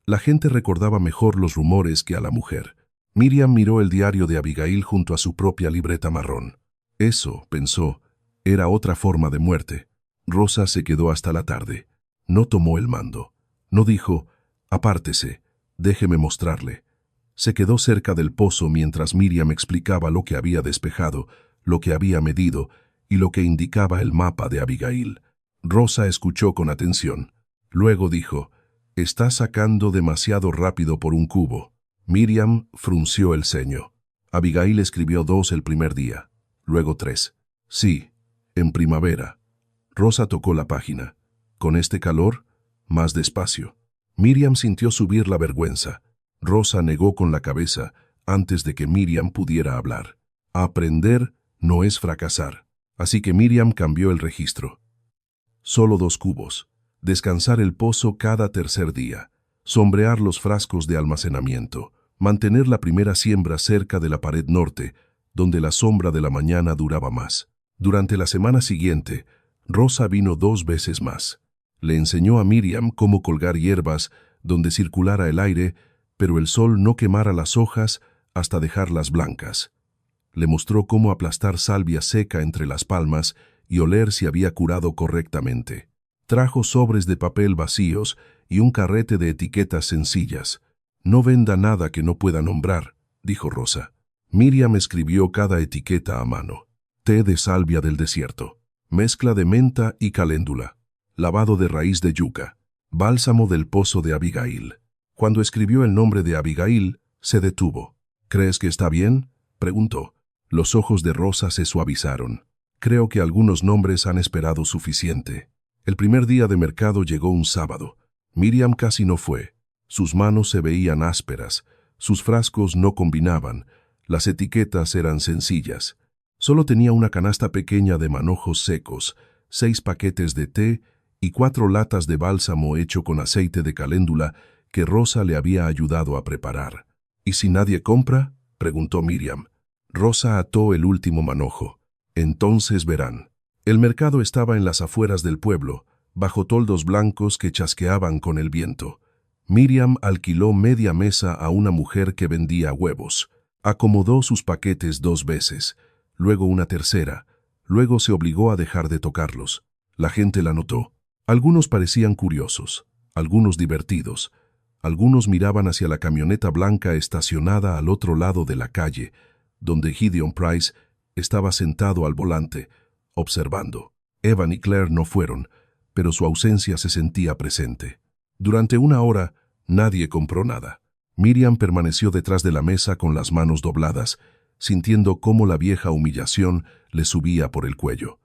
la gente recordaba mejor los rumores que a la mujer. Miriam miró el diario de Abigail junto a su propia libreta marrón. Eso, pensó, era otra forma de muerte. Rosa se quedó hasta la tarde. No tomó el mando. No dijo, apártese, déjeme mostrarle. Se quedó cerca del pozo mientras Miriam explicaba lo que había despejado, lo que había medido y lo que indicaba el mapa de Abigail. Rosa escuchó con atención. Luego dijo, «Está sacando demasiado rápido por un cubo». Miriam frunció el ceño. Abigail escribió 2 el primer día, luego 3. Sí, en primavera. Rosa tocó la página. ¿Con este calor? Más despacio. Miriam sintió subir la vergüenza. Rosa negó con la cabeza antes de que Miriam pudiera hablar. Aprender no es fracasar. Así que Miriam cambió el registro. Solo 2 cubos. Descansar el pozo cada tercer día. Sombrear los frascos de almacenamiento. Mantener la primera siembra cerca de la pared norte, donde la sombra de la mañana duraba más. Durante la semana siguiente, Rosa vino 2 veces más. Le enseñó a Miriam cómo colgar hierbas donde circulara el aire, pero el sol no quemara las hojas hasta dejarlas blancas. Le mostró cómo aplastar salvia seca entre las palmas y oler si había curado correctamente. Trajo sobres de papel vacíos y un carrete de etiquetas sencillas. «No venda nada que no pueda nombrar», dijo Rosa. Miriam escribió cada etiqueta a mano. Té de salvia del desierto, mezcla de menta y caléndula, lavado de raíz de yuca, bálsamo del pozo de Abigail. Cuando escribió el nombre de Abigail, se detuvo. «¿Crees que está bien?», preguntó. Los ojos de Rosa se suavizaron. «Creo que algunos nombres han esperado suficiente». El primer día de mercado llegó un sábado. Miriam casi no fue. Sus manos se veían ásperas, sus frascos no combinaban, las etiquetas eran sencillas. Solo tenía una canasta pequeña de manojos secos, 6 paquetes de té y 4 latas de bálsamo hecho con aceite de caléndula que Rosa le había ayudado a preparar. «¿Y si nadie compra?», preguntó Miriam. Rosa ató el último manojo. «Entonces verán». El mercado estaba en las afueras del pueblo, bajo toldos blancos que chasqueaban con el viento. Miriam alquiló media mesa a una mujer que vendía huevos. Acomodó sus paquetes 2 veces, luego una tercera, luego se obligó a dejar de tocarlos. La gente la notó. Algunos parecían curiosos, algunos divertidos. Algunos miraban hacia la camioneta blanca estacionada al otro lado de la calle, donde Gideon Price estaba sentado al volante, observando. Evan y Claire no fueron, pero su ausencia se sentía presente. Durante 1 hora, nadie compró nada. Miriam permaneció detrás de la mesa con las manos dobladas, sintiendo cómo la vieja humillación le subía por el cuello.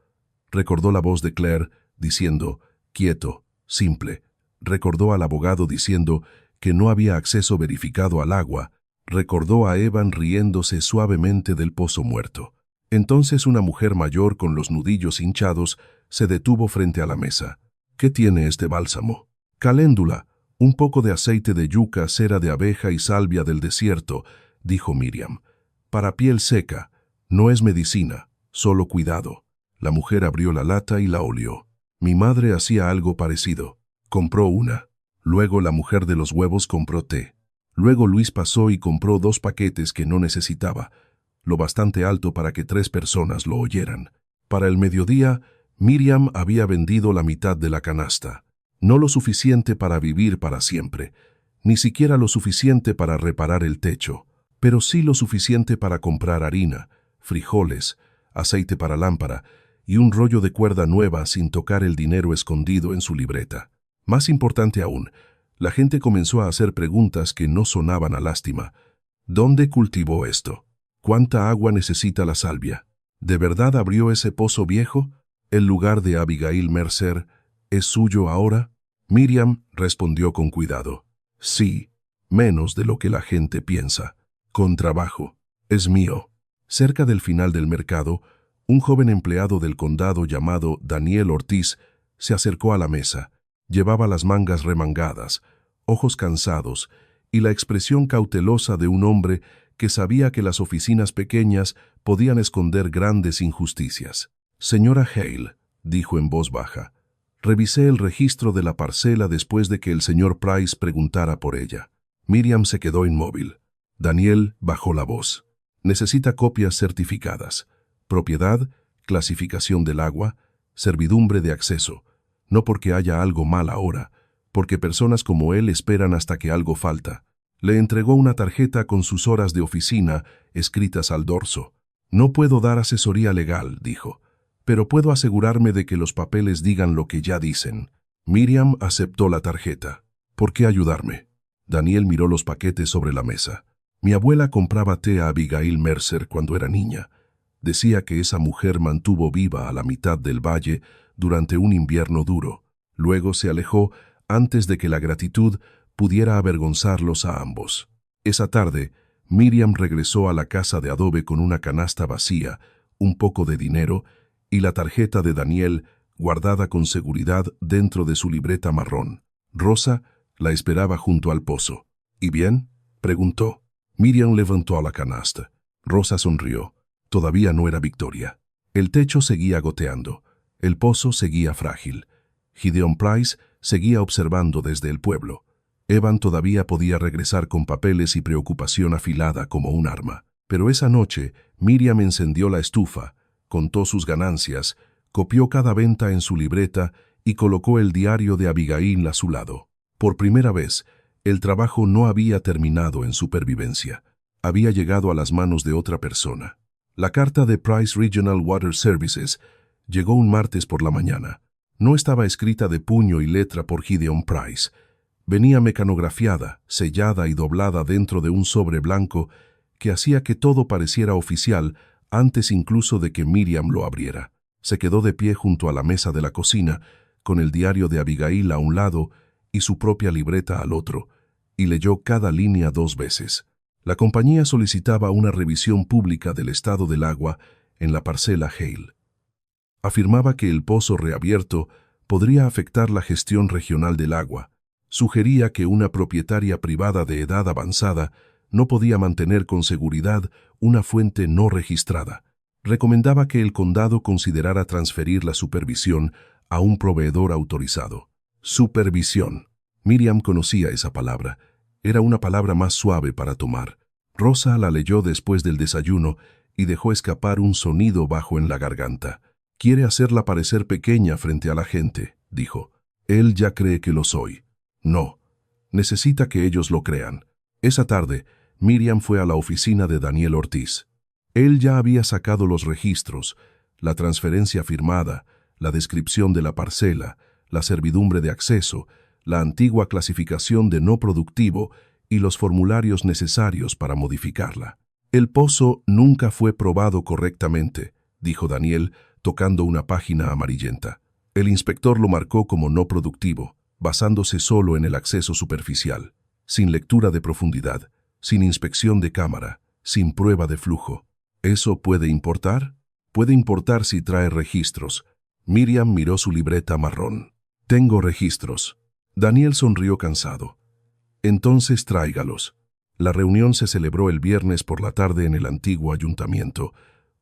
Recordó la voz de Claire diciendo, quieto, simple. Recordó al abogado diciendo que no había acceso verificado al agua. Recordó a Evan riéndose suavemente del pozo muerto. Entonces una mujer mayor con los nudillos hinchados se detuvo frente a la mesa. «¿Qué tiene este bálsamo?» «Caléndula, un poco de aceite de yuca, cera de abeja y salvia del desierto», dijo Miriam. «Para piel seca. No es medicina, solo cuidado». La mujer abrió la lata y la olió. «Mi madre hacía algo parecido. Compró una. Luego la mujer de los huevos compró té. Luego Luis pasó y compró 2 paquetes que no necesitaba, lo bastante alto para que 3 personas lo oyeran. Para el mediodía, Miriam había vendido la mitad de la canasta. No lo suficiente para vivir para siempre, ni siquiera lo suficiente para reparar el techo, pero sí lo suficiente para comprar harina, frijoles, aceite para lámpara y un rollo de cuerda nueva sin tocar el dinero escondido en su libreta. Más importante aún, la gente comenzó a hacer preguntas que no sonaban a lástima. ¿Dónde cultivó esto? ¿Cuánta agua necesita la salvia? ¿De verdad abrió ese pozo viejo? ¿El lugar de Abigail Mercer es suyo ahora? Miriam respondió con cuidado. Sí, menos de lo que la gente piensa. Con trabajo. Es mío. Cerca del final del mercado, un joven empleado del condado llamado Daniel Ortiz se acercó a la mesa. Llevaba las mangas remangadas, ojos cansados y la expresión cautelosa de un hombre que sabía que las oficinas pequeñas podían esconder grandes injusticias. «Señora Hale», dijo en voz baja, «revisé el registro de la parcela después de que el señor Price preguntara por ella». Miriam se quedó inmóvil. Daniel bajó la voz. Necesita copias certificadas. Propiedad, clasificación del agua, servidumbre de acceso. No porque haya algo mal ahora, porque personas como él esperan hasta que algo falta. Le entregó una tarjeta con sus horas de oficina escritas al dorso. No puedo dar asesoría legal, dijo, pero puedo asegurarme de que los papeles digan lo que ya dicen. Miriam aceptó la tarjeta. ¿Por qué ayudarme? Daniel miró los paquetes sobre la mesa. Mi abuela compraba té a Abigail Mercer cuando era niña. Decía que esa mujer mantuvo viva a la mitad del valle durante un invierno duro. Luego se alejó antes de que la gratitud pudiera avergonzarlos a ambos. Esa tarde, Miriam regresó a la casa de adobe con una canasta vacía, un poco de dinero y la tarjeta de Daniel guardada con seguridad dentro de su libreta marrón. Rosa la esperaba junto al pozo. ¿Y bien?, preguntó. Miriam levantó la canasta. Rosa sonrió. Todavía no era victoria. El techo seguía goteando. El pozo seguía frágil. Gideon Price seguía observando desde el pueblo. Evan todavía podía regresar con papeles y preocupación afilada como un arma. Pero esa noche, Miriam encendió la estufa, contó sus ganancias, copió cada venta en su libreta y colocó el diario de Abigail a su lado. Por primera vez, el trabajo no había terminado en supervivencia. Había llegado a las manos de otra persona. La carta de Price Regional Water Services llegó un martes por la mañana. No estaba escrita de puño y letra por Gideon Price. Venía mecanografiada, sellada y doblada dentro de un sobre blanco que hacía que todo pareciera oficial antes incluso de que Miriam lo abriera. Se quedó de pie junto a la mesa de la cocina, con el diario de Abigail a un lado y su propia libreta al otro, y leyó cada línea 2 veces. La compañía solicitaba una revisión pública del estado del agua en la parcela Hale. Afirmaba que el pozo reabierto podría afectar la gestión regional del agua. Sugería que una propietaria privada de edad avanzada no podía mantener con seguridad una fuente no registrada. Recomendaba que el condado considerara transferir la supervisión a un proveedor autorizado. Supervisión. Miriam conocía esa palabra. Era una palabra más suave para tomar. Rosa la leyó después del desayuno y dejó escapar un sonido bajo en la garganta. Quiere hacerla parecer pequeña frente a la gente, dijo. Él ya cree que lo soy. No. Necesita que ellos lo crean. Esa tarde, Miriam fue a la oficina de Daniel Ortiz. Él ya había sacado los registros, la transferencia firmada, la descripción de la parcela, la servidumbre de acceso, la antigua clasificación de no productivo y los formularios necesarios para modificarla. El pozo nunca fue probado correctamente, dijo Daniel, tocando una página amarillenta. El inspector lo marcó como no productivo, basándose solo en el acceso superficial, sin lectura de profundidad, sin inspección de cámara, sin prueba de flujo. ¿Eso puede importar? Puede importar si trae registros. Miriam miró su libreta marrón. Tengo registros. Daniel sonrió cansado. Entonces tráigalos. La reunión se celebró el viernes por la tarde en el antiguo ayuntamiento,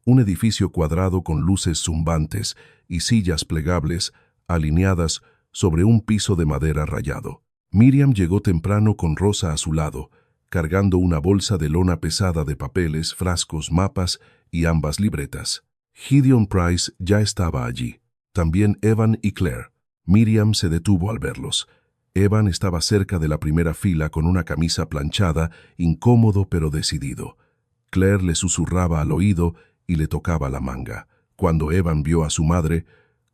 un edificio cuadrado con luces zumbantes y sillas plegables alineadas sobre un piso de madera rayado. Miriam llegó temprano con Rosa a su lado, cargando una bolsa de lona pesada de papeles, frascos, mapas y ambas libretas. Gideon Price ya estaba allí. También Evan y Claire. Miriam se detuvo al verlos. Evan estaba cerca de la primera fila con una camisa planchada, incómodo pero decidido. Claire le susurraba al oído y le tocaba la manga. Cuando Evan vio a su madre,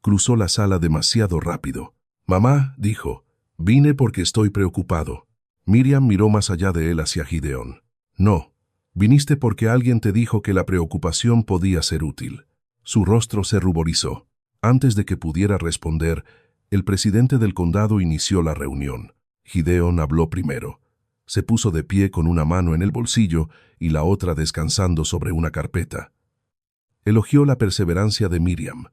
cruzó la sala demasiado rápido. «Mamá», dijo, «vine porque estoy preocupado». Miriam miró más allá de él hacia Gideon. «No, viniste porque alguien te dijo que la preocupación podía ser útil». Su rostro se ruborizó. Antes de que pudiera responder, el presidente del condado inició la reunión. Gideon habló primero. Se puso de pie con una mano en el bolsillo y la otra descansando sobre una carpeta. Elogió la perseverancia de Miriam.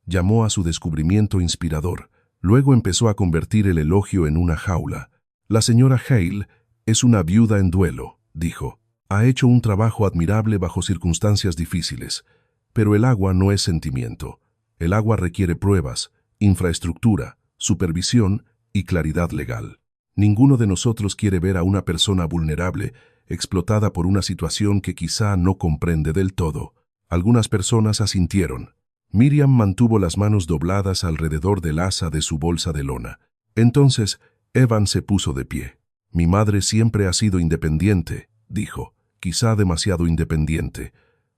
Llamó a su descubrimiento inspirador. Luego empezó a convertir el elogio en una jaula. «La señora Hale es una viuda en duelo», dijo. «Ha hecho un trabajo admirable bajo circunstancias difíciles. Pero el agua no es sentimiento. El agua requiere pruebas, infraestructura, supervisión y claridad legal. Ninguno de nosotros quiere ver a una persona vulnerable explotada por una situación que quizá no comprende del todo. Algunas personas asintieron. Miriam mantuvo las manos dobladas alrededor del asa de su bolsa de lona. Entonces, Evan se puso de pie. Mi madre siempre ha sido independiente, dijo, quizá demasiado independiente.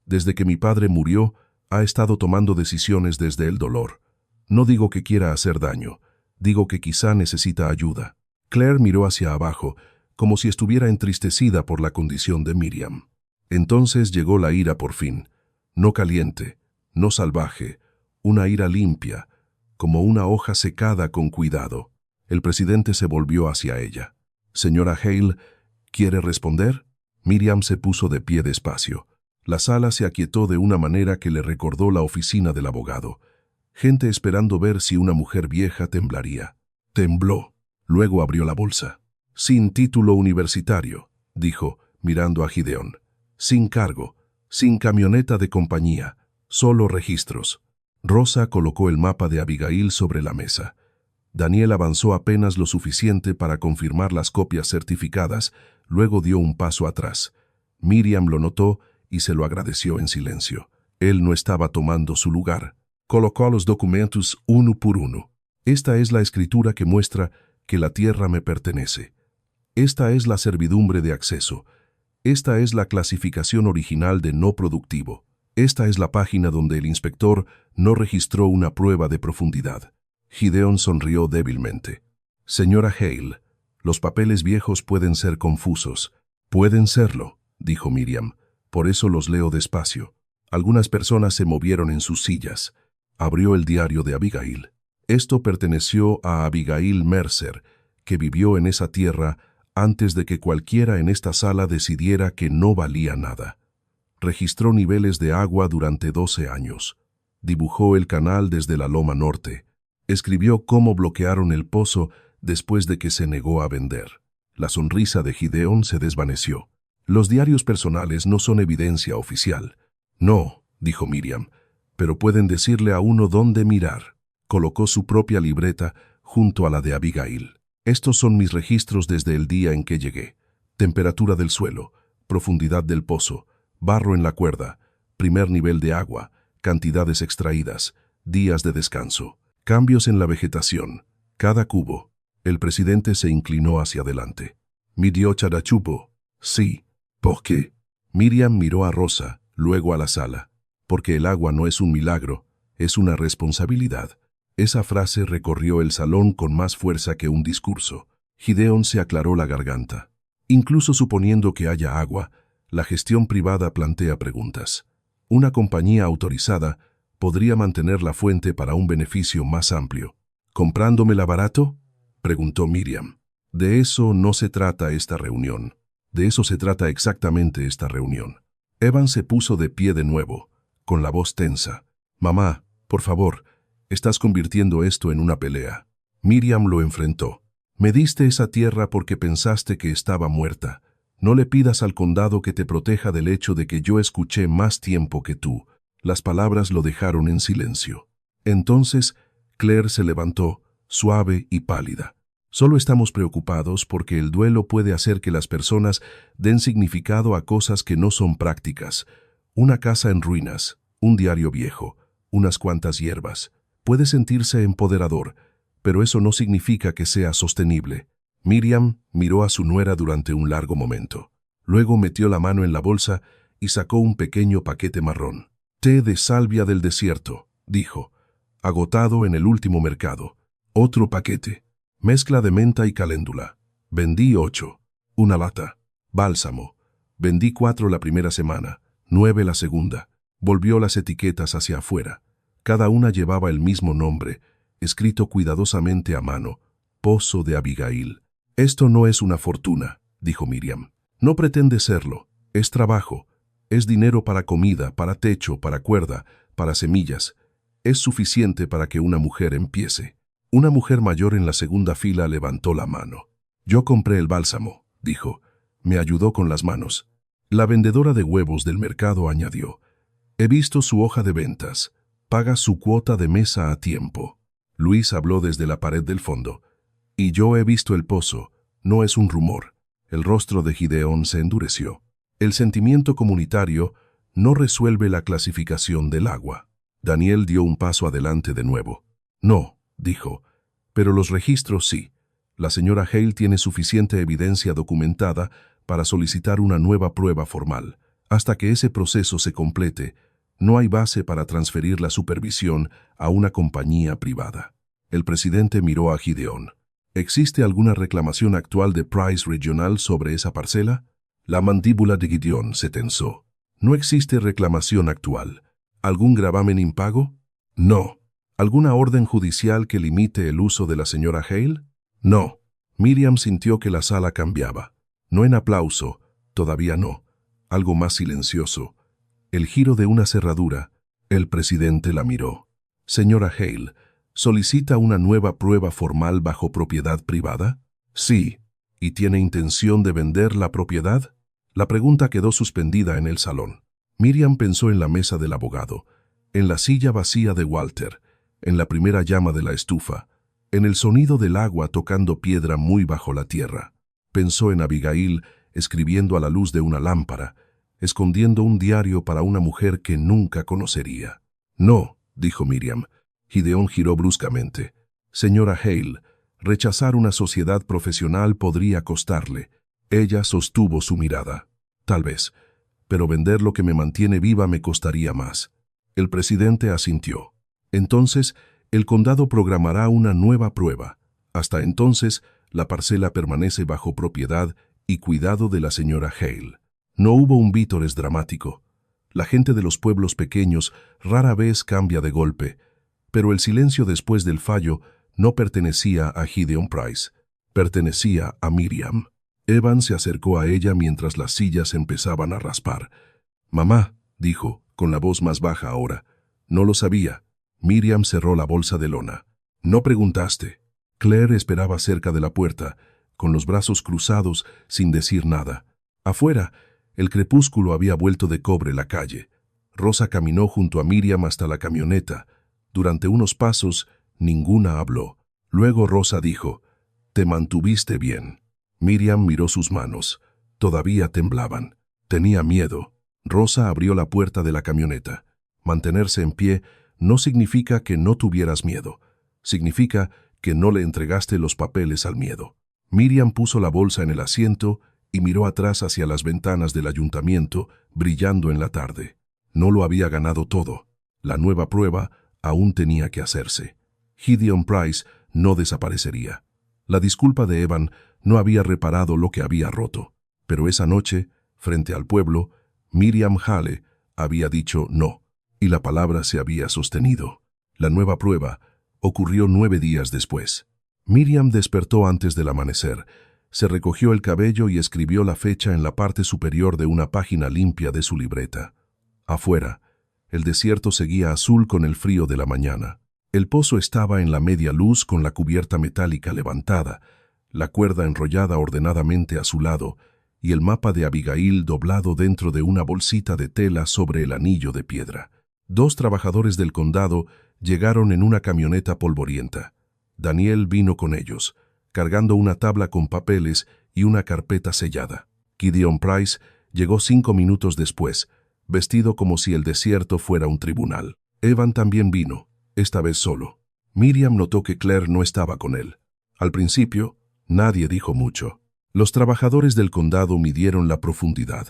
Desde que mi padre murió, ha estado tomando decisiones desde el dolor. No digo que quiera hacer daño, digo que quizá necesita ayuda. Claire miró hacia abajo, como si estuviera entristecida por la condición de Miriam. Entonces llegó la ira por fin, no caliente, no salvaje, una ira limpia, como una hoja secada con cuidado. El presidente se volvió hacia ella. «Señora Hale, ¿quiere responder?» Miriam se puso de pie despacio. La sala se aquietó de una manera que le recordó la oficina del abogado. Gente esperando ver si una mujer vieja temblaría. Tembló. Luego abrió la bolsa. «Sin título universitario», dijo, mirando a Gideon. «Sin cargo, sin camioneta de compañía, solo registros». Rosa colocó el mapa de Abigail sobre la mesa. Daniel avanzó apenas lo suficiente para confirmar las copias certificadas, luego dio un paso atrás. Miriam lo notó y se lo agradeció en silencio. Él no estaba tomando su lugar. Colocó los documentos uno por uno. «Esta es la escritura que muestra que la tierra me pertenece. Esta es la servidumbre de acceso. Esta es la clasificación original de no productivo. Esta es la página donde el inspector no registró una prueba de profundidad». Gideon sonrió débilmente. «Señora Hale, los papeles viejos pueden ser confusos». «Pueden serlo», dijo Miriam. «Por eso los leo despacio». Algunas personas se movieron en sus sillas. Abrió el diario de Abigail. Esto perteneció a Abigail Mercer, que vivió en esa tierra antes de que cualquiera en esta sala decidiera que no valía nada. Registró niveles de agua durante 12 años. Dibujó el canal desde la Loma Norte. Escribió cómo bloquearon el pozo después de que se negó a vender. La sonrisa de Gideon se desvaneció. «Los diarios personales no son evidencia oficial». «No», dijo Miriam, «pero pueden decirle a uno dónde mirar». Colocó su propia libreta junto a la de Abigail. «Estos son mis registros desde el día en que llegué. Temperatura del suelo, profundidad del pozo, barro en la cuerda, primer nivel de agua, cantidades extraídas, días de descanso, cambios en la vegetación, cada cubo». El presidente se inclinó hacia adelante. «¿Midió Charachupo?» «Sí». «¿Por qué?» Miriam miró a Rosa, luego a la sala. «Porque el agua no es un milagro, es una responsabilidad». Esa frase recorrió el salón con más fuerza que un discurso. Gideon se aclaró la garganta. «Incluso suponiendo que haya agua, la gestión privada plantea preguntas. Una compañía autorizada podría mantener la fuente para un beneficio más amplio». «¿Comprándomela barato?», preguntó Miriam. «De eso no se trata esta reunión. De eso se trata exactamente esta reunión». Evan se puso de pie de nuevo, con la voz tensa. «Mamá, por favor, estás convirtiendo esto en una pelea». Miriam lo enfrentó. «Me diste esa tierra porque pensaste que estaba muerta. No le pidas al condado que te proteja del hecho de que yo escuché más tiempo que tú». Las palabras lo dejaron en silencio. Entonces, Claire se levantó, suave y pálida. «Solo estamos preocupados porque el duelo puede hacer que las personas den significado a cosas que no son prácticas. Una casa en ruinas, un diario viejo, unas cuantas hierbas. Puede sentirse empoderador, pero eso no significa que sea sostenible». Miriam miró a su nuera durante un largo momento. Luego metió la mano en la bolsa y sacó un pequeño paquete marrón. «Té de salvia del desierto», dijo. «Agotado en el último mercado». «Otro paquete». «Mezcla de menta y caléndula». «Vendí 8. Una lata». «Bálsamo». «Vendí 4 la primera semana, 9 la segunda». Volvió las etiquetas hacia afuera. Cada una llevaba el mismo nombre, escrito cuidadosamente a mano: «Pozo de Abigail». «Esto no es una fortuna», dijo Miriam. «No pretende serlo. Es trabajo. Es dinero para comida, para techo, para cuerda, para semillas. Es suficiente para que una mujer empiece». Una mujer mayor en la segunda fila levantó la mano. «Yo compré el bálsamo», dijo. «Me ayudó con las manos». La vendedora de huevos del mercado añadió: «He visto su hoja de ventas. Paga su cuota de mesa a tiempo». Luis habló desde la pared del fondo. «Y yo he visto el pozo. No es un rumor. El rostro de Gideón se endureció. El sentimiento comunitario no resuelve la clasificación del agua. Daniel dio un paso adelante de nuevo. No, dijo, pero los registros sí. La señora Hale tiene suficiente evidencia documentada para solicitar una nueva prueba formal. Hasta que ese proceso se complete, no hay base para transferir la supervisión a una compañía privada. El presidente miró a Gideón. ¿Existe alguna reclamación actual de Price Regional sobre esa parcela? La mandíbula de Gideón se tensó. No existe reclamación actual. ¿Algún gravamen impago? No. ¿Alguna orden judicial que limite el uso de la señora Hale? No. Miriam sintió que la sala cambiaba. No en aplauso, todavía no. Algo más silencioso. El giro de una cerradura. El presidente la miró. Señora Hale, ¿solicita una nueva prueba formal bajo propiedad privada? Sí. ¿Y tiene intención de vender la propiedad? La pregunta quedó suspendida en el salón. Miriam pensó en la mesa del abogado, en la silla vacía de Walter, en la primera llama de la estufa, en el sonido del agua tocando piedra muy bajo la tierra. Pensó en Abigail escribiendo a la luz de una lámpara, escondiendo un diario para una mujer que nunca conocería. No, dijo Miriam. Gideón giró bruscamente. Señora Hale, rechazar una sociedad profesional podría costarle. Ella sostuvo su mirada. Tal vez, pero vender lo que me mantiene viva me costaría más. El presidente asintió. Entonces, el condado programará una nueva prueba. Hasta entonces, la parcela permanece bajo propiedad y cuidado de la señora Hale. No hubo un vítores dramático. La gente de los pueblos pequeños rara vez cambia de golpe, pero el silencio después del fallo no pertenecía a Gideon Price, pertenecía a Miriam. Evan se acercó a ella mientras las sillas empezaban a raspar. «Mamá», dijo, con la voz más baja ahora. «No lo sabía». Miriam cerró la bolsa de lona. «No preguntaste». Claire esperaba cerca de la puerta, con los brazos cruzados, sin decir nada. Afuera, el crepúsculo había vuelto de cobre la calle. Rosa caminó junto a Miriam hasta la camioneta. Durante unos pasos, ninguna habló. Luego Rosa dijo, «Te mantuviste bien». Miriam miró sus manos. Todavía temblaban. Tenía miedo. Rosa abrió la puerta de la camioneta. Mantenerse en pie no significa que no tuvieras miedo. Significa que no le entregaste los papeles al miedo. Miriam puso la bolsa en el asiento y miró atrás hacia las ventanas del ayuntamiento, brillando en la tarde. No lo había ganado todo. La nueva prueba aún tenía que hacerse. Gideon Price no desaparecería. La disculpa de Evan no había reparado lo que había roto, pero esa noche, frente al pueblo, Miriam Hale había dicho no, y la palabra se había sostenido. La nueva prueba ocurrió 9 días después. Miriam despertó antes del amanecer, se recogió el cabello y escribió la fecha en la parte superior de una página limpia de su libreta. Afuera, el desierto seguía azul con el frío de la mañana. El pozo estaba en la media luz con la cubierta metálica levantada, la cuerda enrollada ordenadamente a su lado y el mapa de Abigail doblado dentro de una bolsita de tela sobre el anillo de piedra. 2 trabajadores del condado llegaron en una camioneta polvorienta. Daniel vino con ellos, cargando una tabla con papeles y una carpeta sellada. Gideon Price llegó 5 minutos después, vestido como si el desierto fuera un tribunal. Evan también vino, esta vez solo. Miriam notó que Claire no estaba con él. Al principio, nadie dijo mucho. Los trabajadores del condado midieron la profundidad.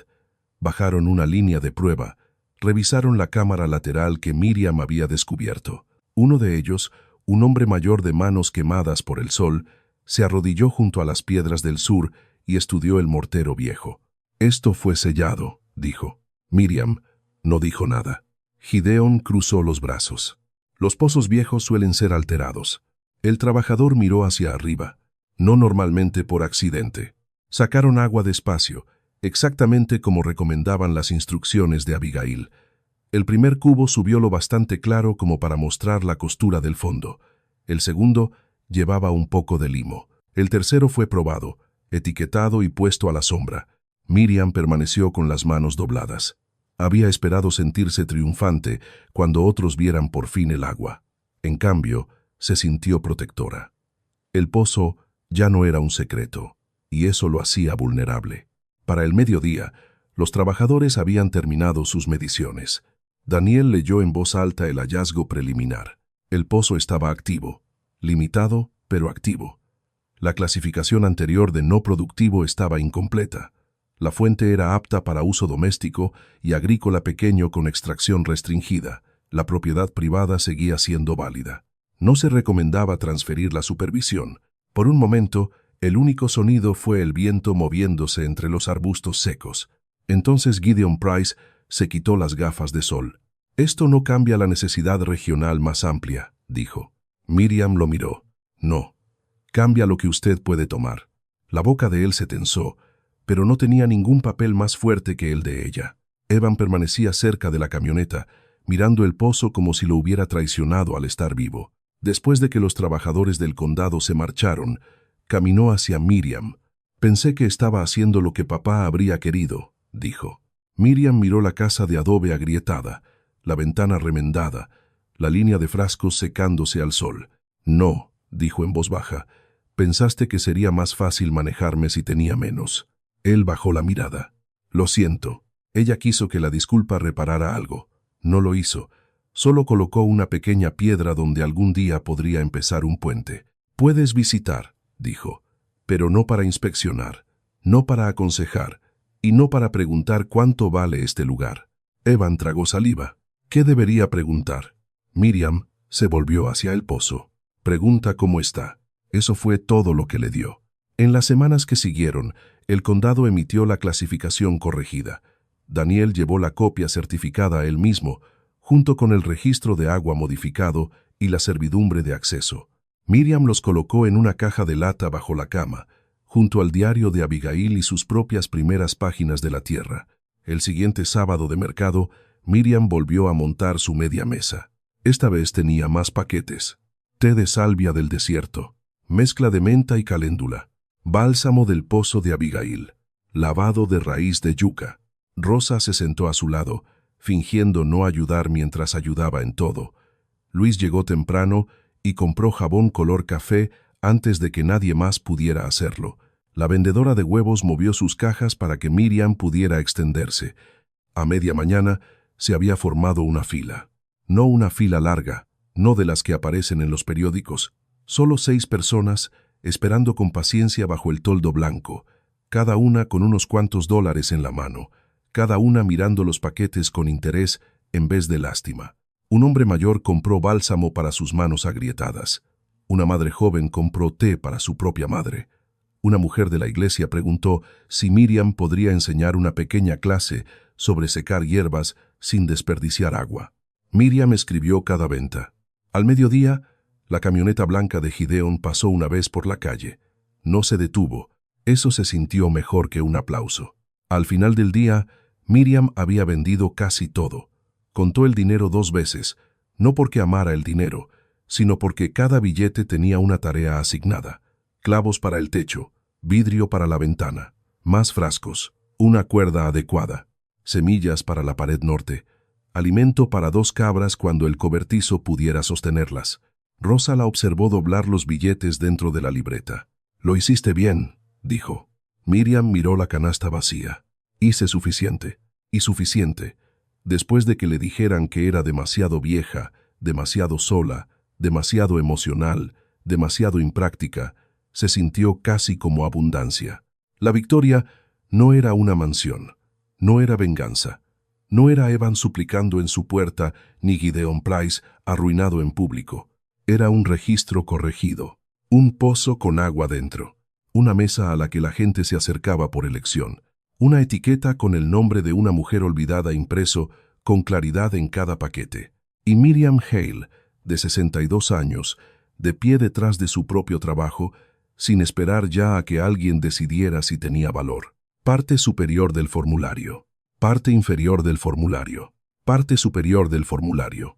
Bajaron una línea de prueba, revisaron la cámara lateral que Miriam había descubierto. Uno de ellos, un hombre mayor de manos quemadas por el sol, se arrodilló junto a las piedras del sur y estudió el mortero viejo. «Esto fue sellado», dijo. Miriam no dijo nada. Gideon cruzó los brazos. Los pozos viejos suelen ser alterados. El trabajador miró hacia arriba, no normalmente por accidente. Sacaron agua despacio, exactamente como recomendaban las instrucciones de Abigail. El primer cubo subió lo bastante claro como para mostrar la costura del fondo. El segundo llevaba un poco de limo. El tercero fue probado, etiquetado y puesto a la sombra. Miriam permaneció con las manos dobladas. Había esperado sentirse triunfante cuando otros vieran por fin el agua. En cambio, se sintió protectora. El pozo ya no era un secreto. y eso lo hacía vulnerable. Para el mediodía, los trabajadores habían terminado sus mediciones. Daniel leyó en voz alta el hallazgo preliminar. El pozo estaba activo, limitado, pero activo. La clasificación anterior de no productivo estaba incompleta. La fuente era apta para uso doméstico y agrícola pequeño con extracción restringida. La propiedad privada seguía siendo válida. No se recomendaba transferir la supervisión. Por un momento, el único sonido fue el viento moviéndose entre los arbustos secos. Entonces Gideon Price se quitó las gafas de sol. «Esto no cambia la necesidad regional más amplia», dijo. Miriam lo miró. «No. Cambia lo que usted puede tomar». La boca de él se tensó, pero no tenía ningún papel más fuerte que el de ella. Evan permanecía cerca de la camioneta, mirando el pozo como si lo hubiera traicionado al estar vivo. Después de que los trabajadores del condado se marcharon, caminó hacia Miriam. «Pensé que estaba haciendo lo que papá habría querido», dijo. Miriam miró la casa de adobe agrietada, la ventana remendada, la línea de frascos secándose al sol. «No», dijo en voz baja, «pensaste que sería más fácil manejarme si tenía menos». Él bajó la mirada. «Lo siento». Ella quiso que la disculpa reparara algo. No lo hizo. Solo colocó una pequeña piedra donde algún día podría empezar un puente. «Puedes visitar», dijo, «pero no para inspeccionar, no para aconsejar, y no para preguntar cuánto vale este lugar». Evan tragó saliva. ¿Qué debería preguntar? Miriam se volvió hacia el pozo. «Pregunta cómo está». Eso fue todo lo que le dio. En las semanas que siguieron, el condado emitió la clasificación corregida. Daniel llevó la copia certificada él mismo, junto con el registro de agua modificado y la servidumbre de acceso. Miriam los colocó en una caja de lata bajo la cama, junto al diario de Abigail y sus propias primeras páginas de la tierra. El siguiente sábado de mercado, Miriam volvió a montar su media mesa. Esta vez tenía más paquetes. Té de salvia del desierto, mezcla de menta y caléndula, bálsamo del pozo de Abigail, lavado de raíz de yuca. Rosa se sentó a su lado, fingiendo no ayudar mientras ayudaba en todo. Luis llegó temprano y compró jabón color café antes de que nadie más pudiera hacerlo. La vendedora de huevos movió sus cajas para que Miriam pudiera extenderse. A media mañana se había formado una fila. No una fila larga, no de las que aparecen en los periódicos. Solo 6 personas esperando con paciencia bajo el toldo blanco, cada una con unos cuantos dólares en la mano, cada una mirando los paquetes con interés en vez de lástima. Un hombre mayor compró bálsamo para sus manos agrietadas. Una madre joven compró té para su propia madre. Una mujer de la iglesia preguntó si Miriam podría enseñar una pequeña clase sobre secar hierbas sin desperdiciar agua. Miriam escribió cada venta. Al mediodía, la camioneta blanca de Gideon pasó una vez por la calle. No se detuvo. Eso se sintió mejor que un aplauso. Al final del día, Miriam había vendido casi todo. Contó el dinero 2 veces, no porque amara el dinero, sino porque cada billete tenía una tarea asignada. Clavos para el techo, vidrio para la ventana, más frascos, una cuerda adecuada, semillas para la pared norte, alimento para 2 cabras cuando el cobertizo pudiera sostenerlas. Rosa la observó doblar los billetes dentro de la libreta. «Lo hiciste bien», dijo. Miriam miró la canasta vacía. «Hice suficiente, y suficiente». Después de que le dijeran que era demasiado vieja, demasiado sola, demasiado emocional, demasiado impráctica, se sintió casi como abundancia. La victoria no era una mansión, no era venganza, no era Evan suplicando en su puerta ni Gideon Price arruinado en público. Era un registro corregido, un pozo con agua dentro, una mesa a la que la gente se acercaba por elección, una etiqueta con el nombre de una mujer olvidada impreso con claridad en cada paquete. Y Miriam Hale, de 62 años, de pie detrás de su propio trabajo, sin esperar ya a que alguien decidiera si tenía valor. Parte superior del formulario. Parte inferior del formulario. Parte superior del formulario.